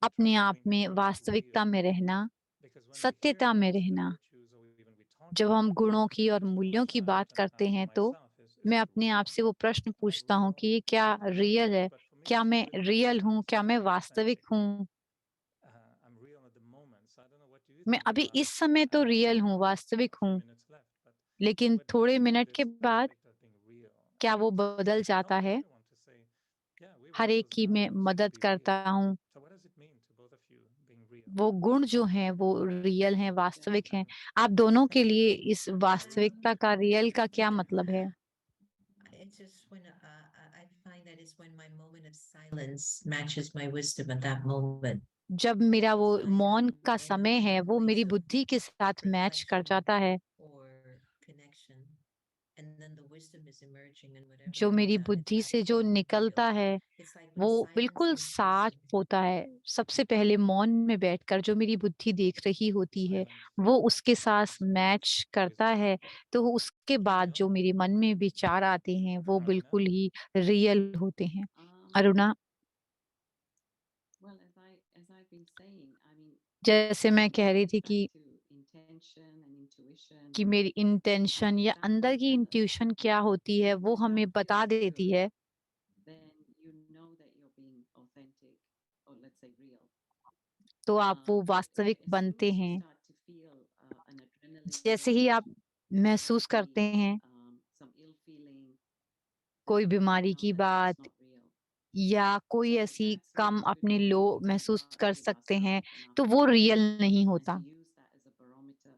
अपने आप में वास्तविकता में रहना, सत्यता में रहना। जब हम गुणों की और मूल्यों की बात करते हैं तो मैं अपने आप से वो प्रश्न पूछता हूँ कि ये क्या रियल है? क्या मैं रियल हूँ? क्या मैं वास्तविक हूँ? मैं अभी इस समय तो रियल हूँ, वास्तविक हूँ, लेकिन थोड़े मिनट के बाद क्या वो बदल जाता है? हर एक की मैं मदद करता हूँ। वो गुण जो हैं वो रियल हैं, वास्तविक हैं। आप दोनों के लिए इस वास्तविकता का, रियल का क्या मतलब है? It's just when I find that it's when my moment of silence matches my wisdom at that moment. जब मेरा वो मौन का समय है, वो मेरी बुद्धि के साथ मैच कर जाता है। Or connection. And then the wisdom is emerging and whatever जो comes मेरी out, it's बुद्धि से जो absolutely निकलता real. है, It's like when वो silence बिल्कुल meets साफ wisdom. होता है। सबसे पहले मौन में बैठकर जो मेरी बुद्धि देख रही होती है, वो उसके साथ मैच करता है, तो उसके बाद जो मेरे मन में विचार आते हैं, वो बिल्कुल ही रियल होते हैं। Um, Aruna, well, as I've been saying, I mean, जैसे मैं कह रही थी back कि to intention and intuition, मेरी इंटेंशन या अंदर की इंट्यूशन क्या होती है वो हमें बता देती है, then you know that you're being authentic, or let's say real. तो आप वो But वास्तविक as soon बनते as you हैं। start to feel an adrenaline जैसे ही rush, आप महसूस करते maybe, हैं some ill feeling, कोई you बीमारी know की that that's बात not real. या कोई So ऐसी that's कम something अपने really लो important to महसूस start कर with सकते हैं, ourselves and our तो वो रियल नहीं and होता। to use that as a barometer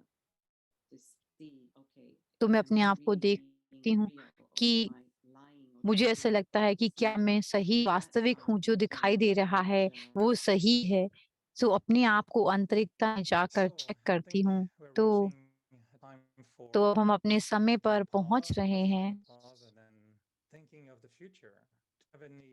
to see, okay, तो मैं am अपने I आप को really being देखती हूँ real, or कि am I lying or मुझे ऐसा pretending लगता है कि it's क्या not? मैं सही So that's वास्तविक how, हूँ, जो दिखाई दे रहा है वो सही है। तो अपने आप को आंतरिकता में जाकर So चेक I करती think हूँ। we're तो reaching a time तो for अब हम अपने समय पर पहुंच pause, रहे reflecting on हैं। the pause, and then thinking of the future. Do you have any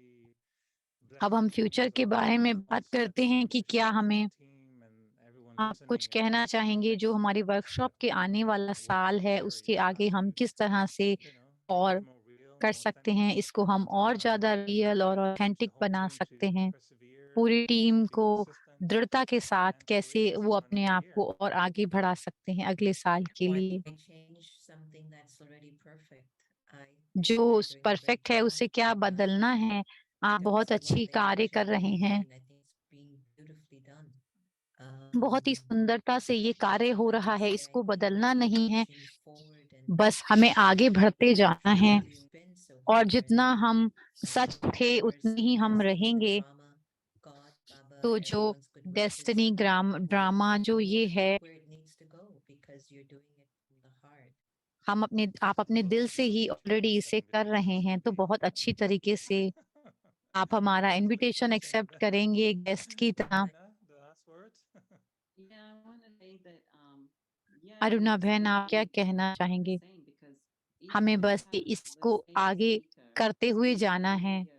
अब हम blessings फ्यूचर के or बारे में बात concepts करते you हैं want कि to क्या share with हमें the team and everyone आप कुछ listening कहना about चाहेंगे next जो हमारी step वर्कशॉप के आने वाला with साल है, Sherry उसके आगे हम किस तरह से you know, और make it more real, कर more सकते हैं, authentic, इसको हम and और ज़्यादा रियल और encourage ऑथेंटिक the whole बना team सकते to हैं। persevere, पूरी टीम be को consistent, दृढ़ता के साथ and कैसे courageous वो for अपने another आप year. को और आगे बढ़ा सकते हैं अगले साल के Why लिए। change something that's already perfect? I जो think you're doing a great perfect है job. उसे क्या बदलना है? I आप don't बहुत see अच्छी one thing कार्य कर रहे changing, हैं। and I think it's being beautifully done. बहुत ही सुंदरता से ये कार्य हो रहा है, इसको बदलना नहीं है, Pushing forward and बस हमें आगे बढ़ते जाना है। it's been so और good. जितना There's हम no सच थे उतने ही हम रहेंगे। God, Baba, तो जो everyone's good wishes destiny drama जो ये है, where it needs to go because you're doing it from the heart. आप अपने दिल से ही ऑलरेडी इसे कर रहे हैं, तो बहुत अच्छी तरीके से आप हमारा इनविटेशन एक्सेप्ट करेंगे गेस्ट की तरह। The last words? Yeah, I want to say that, yeah, Aruna it's बहन, आप क्या really कहना what you're चाहेंगे? saying, because even हमें if you बस have the इसको same आगे speaker करते हुए speak जाना for 3 है। years,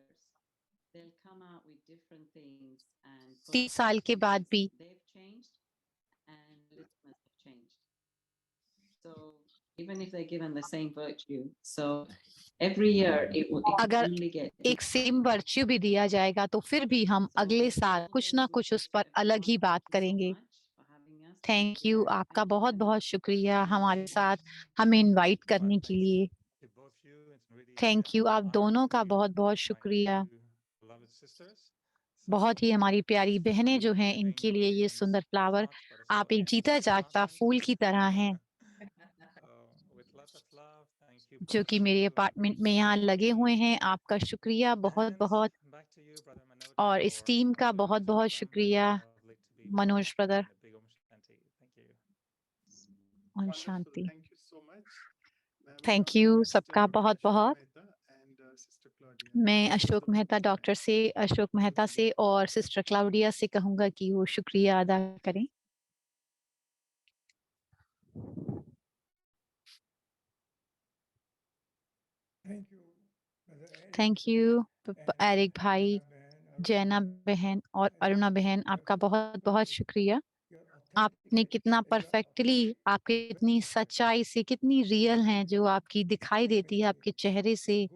they'll come out with different things, and for 30 साल के बाद because भी they've changed and listeners have changed. So even if they're given the same virtue, so every year it will अगर only get एक सेम वर्च्यू भी दिया जाएगा तो फिर भी हम अगले साल कुछ ना कुछ उस पर अलग ही बात करेंगे। थैंक यू, आपका बहुत बहुत शुक्रिया हमारे साथ हमें इनवाइट करने के लिए। To both of you, it's really thank you, आप honor दोनों to का be बहुत बहुत my शुक्रिया। two beloved sisters. बहुत ही हमारी प्यारी बहनें जो हैं, इनके लिए ये सुंदर फ्लावर, आप एक जीता जागता फूल की तरह हैं, With lots of love, thank you जो both कि of मेरे you. अपार्टमेंट में यहाँ लगे हुए हैं। आपका शुक्रिया बहुत And बहुत, back to you, Brother Manoj, और इस for टीम का concluding बहुत this बहुत program. शुक्रिया Lovely to be with Manoj you brother. in the Big Om Shanti. Thank you. Om Wonderful. Shanti. Thank you so much. I will thank now you request, सबका Dr. बहुत Ashok बहुत। Mehta and, Sister Claudia. मैं for Ashok the Mehta words. Doctor से, अशोक मेहता से और सिस्टर क्लाउडिया से कहूंगा कि वो शुक्रिया अदा करें। थैंक यू एरिक भाई, जैना बहन और अरुणा बहन, आपका बहुत बहुत शुक्रिया। आपने कितना परफेक्टली, आपके इतनी सच्चाई से, कितनी रियल हैं जो आपकी दिखाई देती है आपके चेहरे से।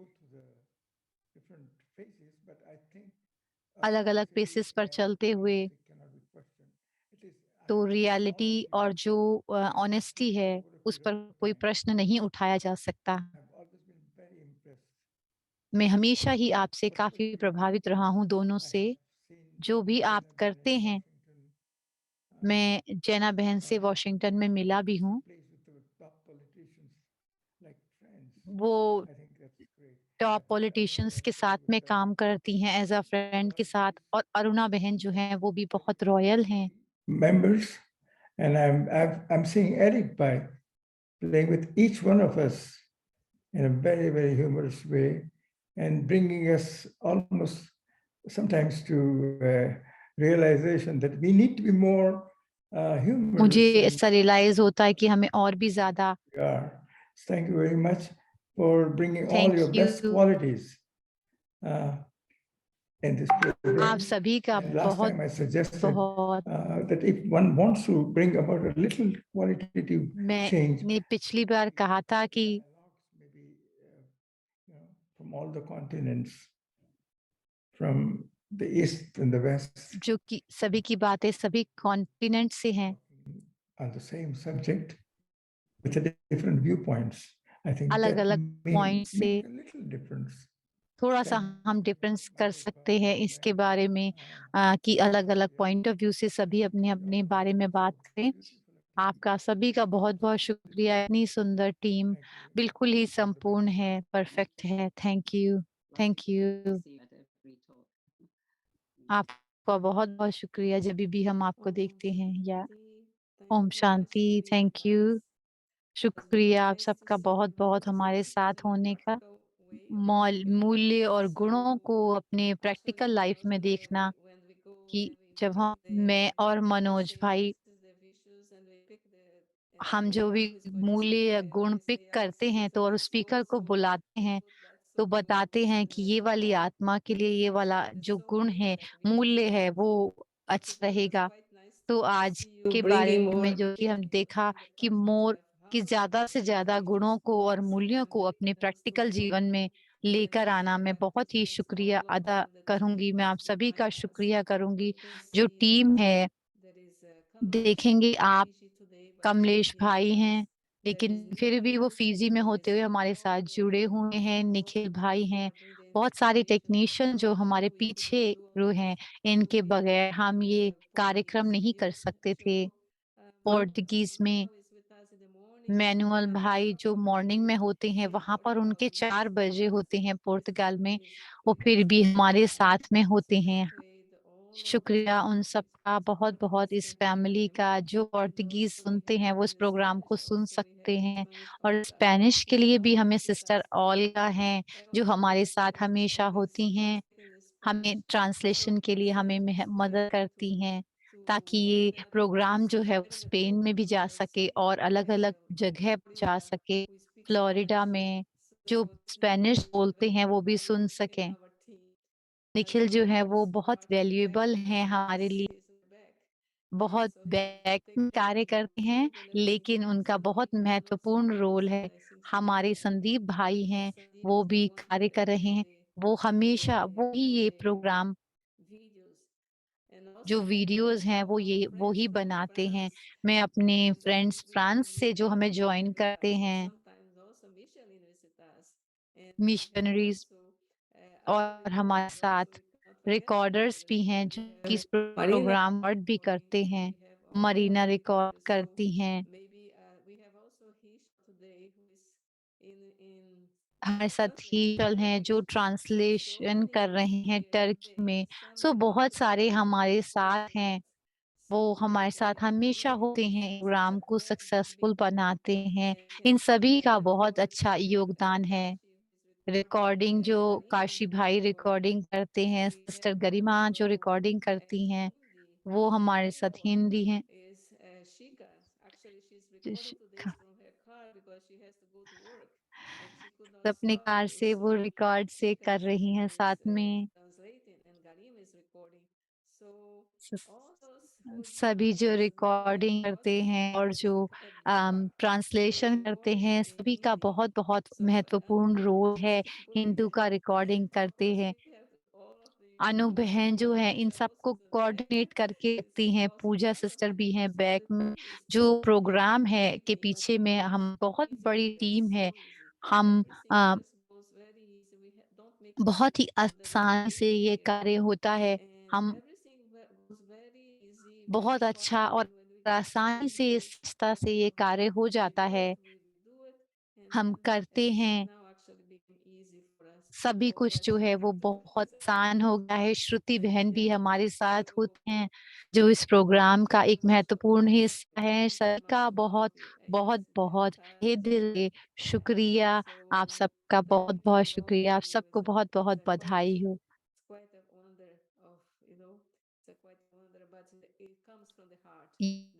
अलग अलग बेसिस पर चलते हुए, तो रियलिटी और जो ऑनेस्टी है उस पर कोई प्रश्न नहीं उठाया जा सकता। मैं हमेशा ही आपसे काफी प्रभावित रहा हूँ, दोनों से। जो भी आप करते हैं, मैं जैना बहन से वॉशिंगटन में मिला भी हूँ। वो टॉप पॉलिटिशियंस के साथ में काम करती हैं एज अ फ्रेंड के साथ, और अरुणा बहन जो हैं वो भी बहुत रॉयल हैं। Members, and I'm seeing Eric by playing with each one of us in a very, very humorous way and bringing us almost sometimes to realization that we need to be more humorous. मुझे and ऐसा रियलाइज होता है कि हमें और भी ज्यादा। we are. Thank you very much for bringing all Thank your best you. qualities in this program. आप सभी का And last बहुत time I suggested बहुत that if one wants to bring about a little qualitative change, मैंने पिछली बार कहा था कि maybe from all the continents, from the East and the West, जो कि सभी की बातें सभी कॉन्टिनेंट से हैं, on the same subject with a different viewpoints. I think अलग that अलग may पॉइंट से make a little difference. थोड़ा सा हम डिफरेंस कर सकते हैं इसके बारे में, कि अलग अलग पॉइंट ऑफ व्यू से सभी अपने अपने बारे में बात करें। आपका सभी का बहुत बहुत शुक्रिया। इतनी सुंदर टीम बिल्कुल ही संपूर्ण है, परफेक्ट है। Thank you, thank you. See you at every talk. आपका बहुत बहुत शुक्रिया जब भी हम आपको Om देखते हैं। या Shanti. Thank Om you very much Shanti, for being thank with you, us. As we शुक्रिया आप discussed सबका बहुत बहुत some हमारे things साथ in a होने का। practical way of living. मूल्य और गुणों So को अपने actually, practical you life know, में today देखना, when we go, कि when we जब pick हम the मैं और मनोज भाई messages, the visuals, and we pick the हम जो one भी who is going to मूल्य speak, या I गुण always पिक say our करते हैं message तो of और the स्पीकर soul. को So बुलाते we हैं put that तो something बताते हैं कि ये वाली heart. आत्मा के लिए ये वाला And जो so गुण good है, that we मूल्य can है, connect. वो So अच्छा today was रहेगा। quite nice तो to आज see you के bringing बारे more में जो कि हम into देखा the कि practical मोर life. कि How ज्यादा से ज्यादा values गुणों को और are मूल्यों को very अपने important प्रैक्टिकल to जीवन में लेकर आना, मैं बहुत ही practice शुक्रिया all of अदा them that करूंगी। मैं आप सभी का behind us. शुक्रिया करूंगी। You can जो see टीम है, there is Kamlesh देखेंगे in आप Fiji today, but Kamlesh he's here भाई with हैं, us. There लेकिन is फिर भी वो Nikhil, फीजी में who होते is हुए हमारे साथ all जुड़े the हुए हैं। निखिल technicians भाई who हैं, are doing the बहुत सारे information. टेक्नीशियन जो Without हमारे them, we पीछे couldn't do all row this. हैं। So इनके we बगैर हम ये कार्यक्रम Portuguese नहीं कर video. सकते थे। So पोर्टुगीज में Manuel is with us in the morning. Manual And भाई जो मॉर्निंग में होते हैं, in वहां पर Portugal, उनके he 4 is बजे with us. होते हैं पुर्तगाल में, He's वो with फिर us भी all the हमारे time. साथ में होते So हैं। that way, all of शुक्रिया the उन सब का, बहुत बहुत इस Portuguese can hear family him. का जो And पोर्तुगीज also we सुनते हैं have वो इस in प्रोग्राम को Spanish soon also, we have सकते the हैं। Spanish और podcast. स्पेनिश के लिए भी Olga हमें is with sister us. Olga हैं जो Olga हमारे is साथ always हमेशा होती हैं, speaking the हमें Spanish. ट्रांसलेशन के लिए हमें मदद करती हैं, ताकि ये प्रोग्राम जो है वो स्पेन में भी जा सके और अलग अलग जगह जा सके। फ्लोरिडा में जो स्पेनिश बोलते हैं वो भी सुन सकें। निखिल जो है वो बहुत वैल्यूएबल हैं हमारे लिए, बहुत बैक में कार्य करते हैं, लेकिन उनका बहुत महत्वपूर्ण रोल है। हमारे संदीप भाई हैं, वो भी कार्य कर रहे हैं। वो हमेशा वो ही ये प्रोग्राम जो वीडियोस हैं वो ही बनाते हैं। मैं अपने फ्रेंड्स फ्रांस से जो हमें ज्वाइन करते हैं, मिशनरीज, और हमारे साथ रिकॉर्डर्स भी हैं जो कि इस प्रोग्राम वर्ड भी करते हैं। मरीना रिकॉर्ड करती हैं। हमारे साथ हीशल हैं जो ट्रांसलेशन कर रहे हैं टर्की में। सो बहुत सारे हमारे साथ हैं, वो हमारे साथ हमेशा होते हैं, प्रोग्राम को सक्सेसफुल बनाते हैं। इन सभी का बहुत अच्छा योगदान है। रिकॉर्डिंग जो काशी भाई रिकॉर्डिंग करते हैं, सिस्टर गरिमा जो रिकॉर्डिंग करती हैं, वो हमारे साथ हिंदी हैं। अपने कार से वो रिकॉर्ड से कर रही हैं साथ में। सभी जो रिकॉर्डिंग करते हैं और जो ट्रांसलेशन करते हैं, सभी का बहुत बहुत महत्वपूर्ण रोल है। हिंदू का रिकॉर्डिंग करते हैं। अनु बहन जो है इन सबको कोऑर्डिनेट करके रखती हैं। पूजा सिस्टर भी हैं बैक में। जो प्रोग्राम है के पीछे में हम बहुत बड़ी टीम है। हम बहुत ही आसानी से ये कार्य होता है। हम बहुत अच्छा और आसानी से सहजता से ये कार्य हो जाता है। हम करते हैं, सभी कुछ जो है वो बहुत आसान हो गया है। श्रुति बहन भी हमारे साथ होते हैं जो इस प्रोग्राम का एक महत्वपूर्ण हिस्सा है। सबका बहुत बहुत बहुत हे दिल से शुक्रिया। आप सबका बहुत बहुत शुक्रिया। आप सबको बहुत बहुत बधाई हो।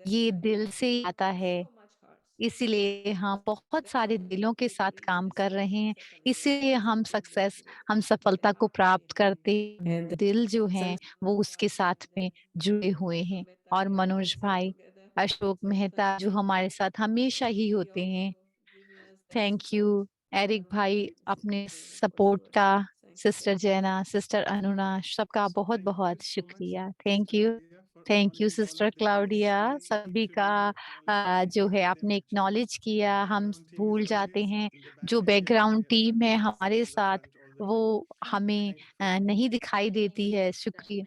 ये दिल से आता है, इसीलिए हम बहुत सारे दिलों के साथ काम कर रहे हैं। इसीलिए हम सफलता को प्राप्त करते हैं। दिल जो हैं वो उसके साथ में जुड़े हुए हैं। और मनोज भाई, अशोक मेहता जो हमारे साथ हमेशा ही होते हैं। थैंक यू एरिक भाई अपने सपोर्ट का। सिस्टर जैना, सिस्टर अनुना, सबका बहुत बहुत शुक्रिया। थैंक यू सिस्टर क्लाउडिया, सभी का जो है आपने एक्नॉलेज किया। हम भूल जाते हैं जो बैकग्राउंड टीम है हमारे साथ, वो हमें नहीं दिखाई देती है। शुक्रिया।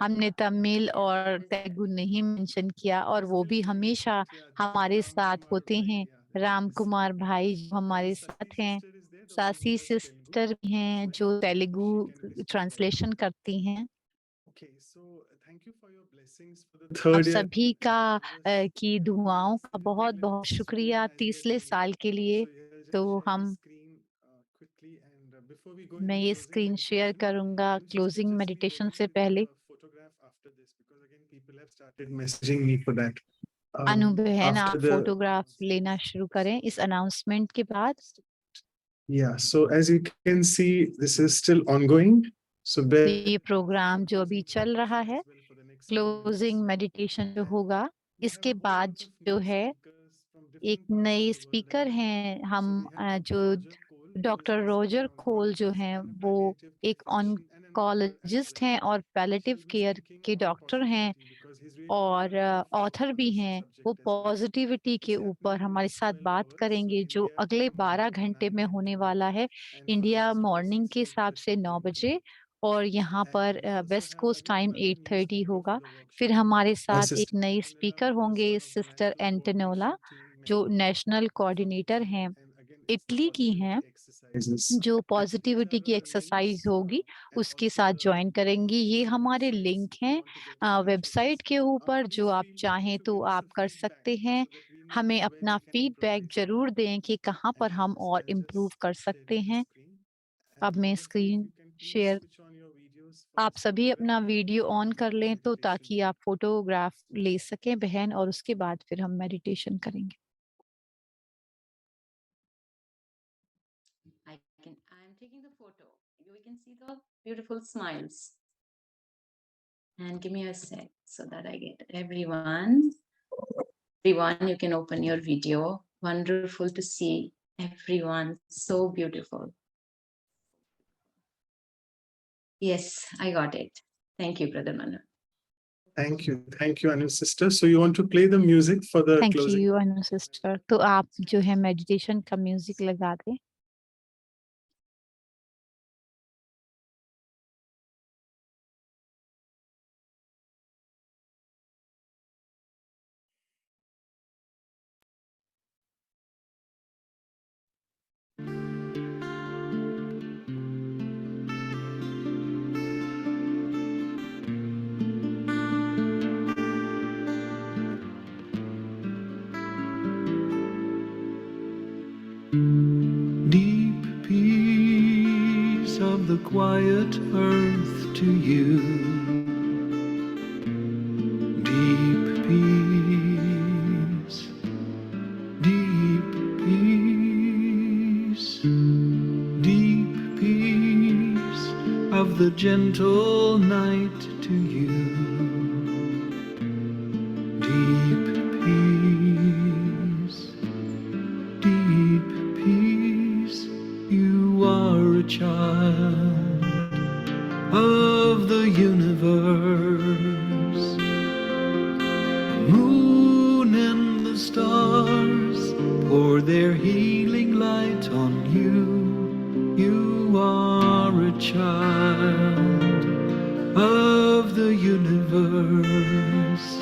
हमने तमिल और तेलुगु नहीं मेंशन किया, और वो भी हमेशा हमारे साथ होते हैं। राम कुमार भाई जो हमारे साथ हैं, सासी सिस्टर भी हैं जो तेलुगु ट्रांसलेशन करती हैं। आप सभी का की दुआओं का बहुत बहुत शुक्रिया तीसरे साल के लिए। तो मैं ये स्क्रीन शेयर करूंगा क्लोजिंग मेडिटेशन से पहले। अनु बहन, आप फोटोग्राफ लेना शुरू करें इस अनाउंसमेंट के बाद। Yeah, so as you can see, this is still ongoing. So तो ये प्रोग्राम जो अभी चल रहा है, क्लोजिंग मेडिटेशन जो होगा, इसके बाद जो है एक नए स्पीकर हैं हम जो डॉक्टर रोजर खोल जो हैं, वो एक ऑन्कोलॉजिस्ट हैं और पैलेटिव केयर के डॉक्टर हैं और ऑथर भी हैं। वो पॉजिटिविटी के ऊपर हमारे साथ बात करेंगे जो अगले 12 घंटे में होने वाला है, इंडिया मॉर्निंग के हिसाब से 9 बजे, और यहाँ पर वेस्ट कोस्ट टाइम 8:30 होगा। फिर हमारे साथ एक नई स्पीकर होंगे, सिस्टर एंटोनोला, जो नेशनल कोऑर्डिनेटर हैं, इटली की हैं, जो पॉजिटिविटी की एक्सरसाइज होगी उसके साथ ज्वाइन करेंगी। ये हमारे लिंक हैं वेबसाइट के ऊपर, जो आप चाहें तो आप कर सकते हैं। हमें अपना फीडबैक जरूर दें कि कहाँ पर हम और इम्प्रूव कर सकते हैं। अब मैं स्क्रीन शेयर, आप सभी अपना वीडियो ऑन कर लें तो ताकि आप फोटोग्राफ ले सकें बहन, और उसके बाद फिर हम मेडिटेशन करेंगे। I'm taking the photo. We can see the beautiful smiles. And give me a sec so that I get everyone. Everyone, you can open your video. Wonderful to see everyone. So beautiful. Yes, I got it. Thank you, Brother Manu. Thank you, Anu sister. So you want to play the music for the Thank closing? you, Anu sister. तो आप जो है मेडिटेशन का म्यूजिक लगा दें। Deep peace of the quiet earth to you. Deep peace, deep peace, deep peace of the gentle night to you. Deep peace, deep peace, you are a child of the universe. The moon and the stars pour their healing light on you. You are a child of the universe.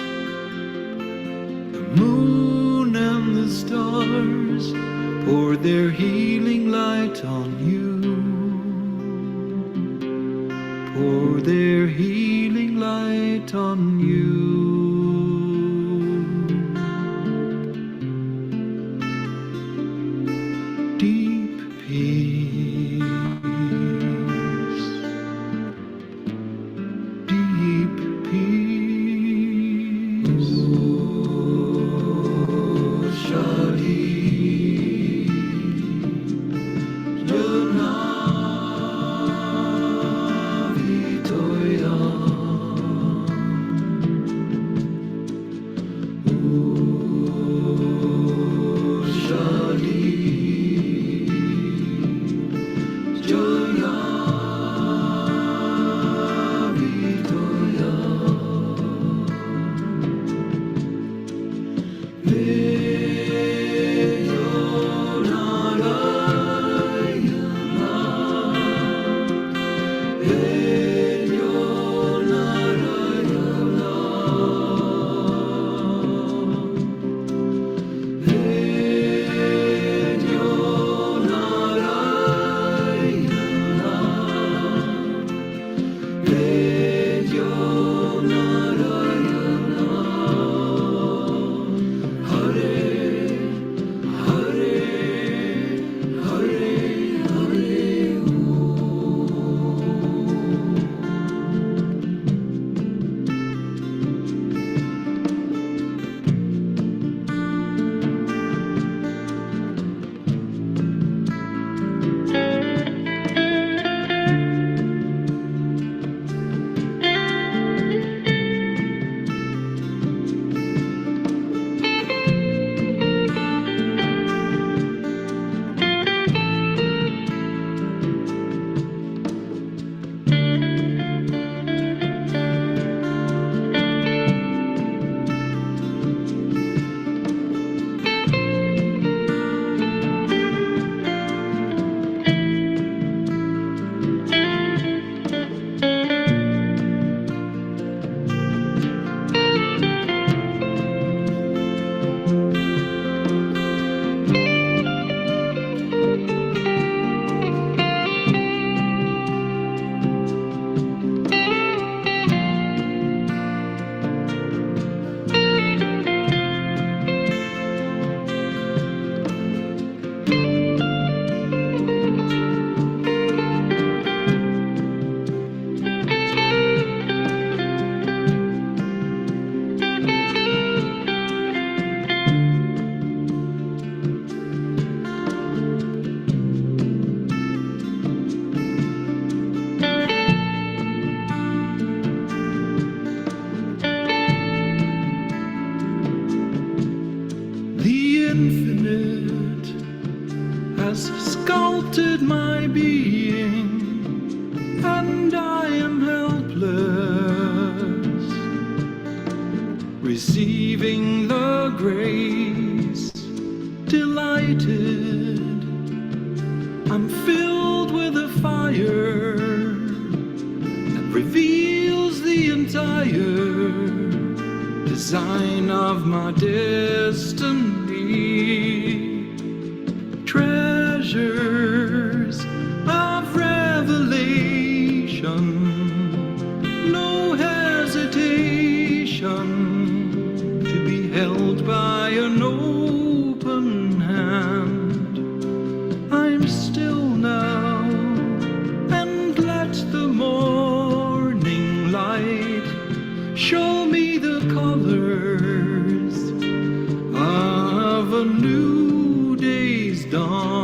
The moon and the stars pour their healing light on you. Pour their healing light on you. Deep peace, deep peace. Oh, Shadi. sign of my destiny. Treasures of revelation, no hesitation to be held by an open hand. I'm still now, and let the morning light show me the colors of a new day's dawn.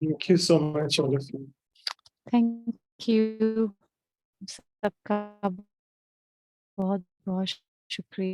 Thank you so much, all of you. Thank you सबका बहुत बहुत शुक्रिया।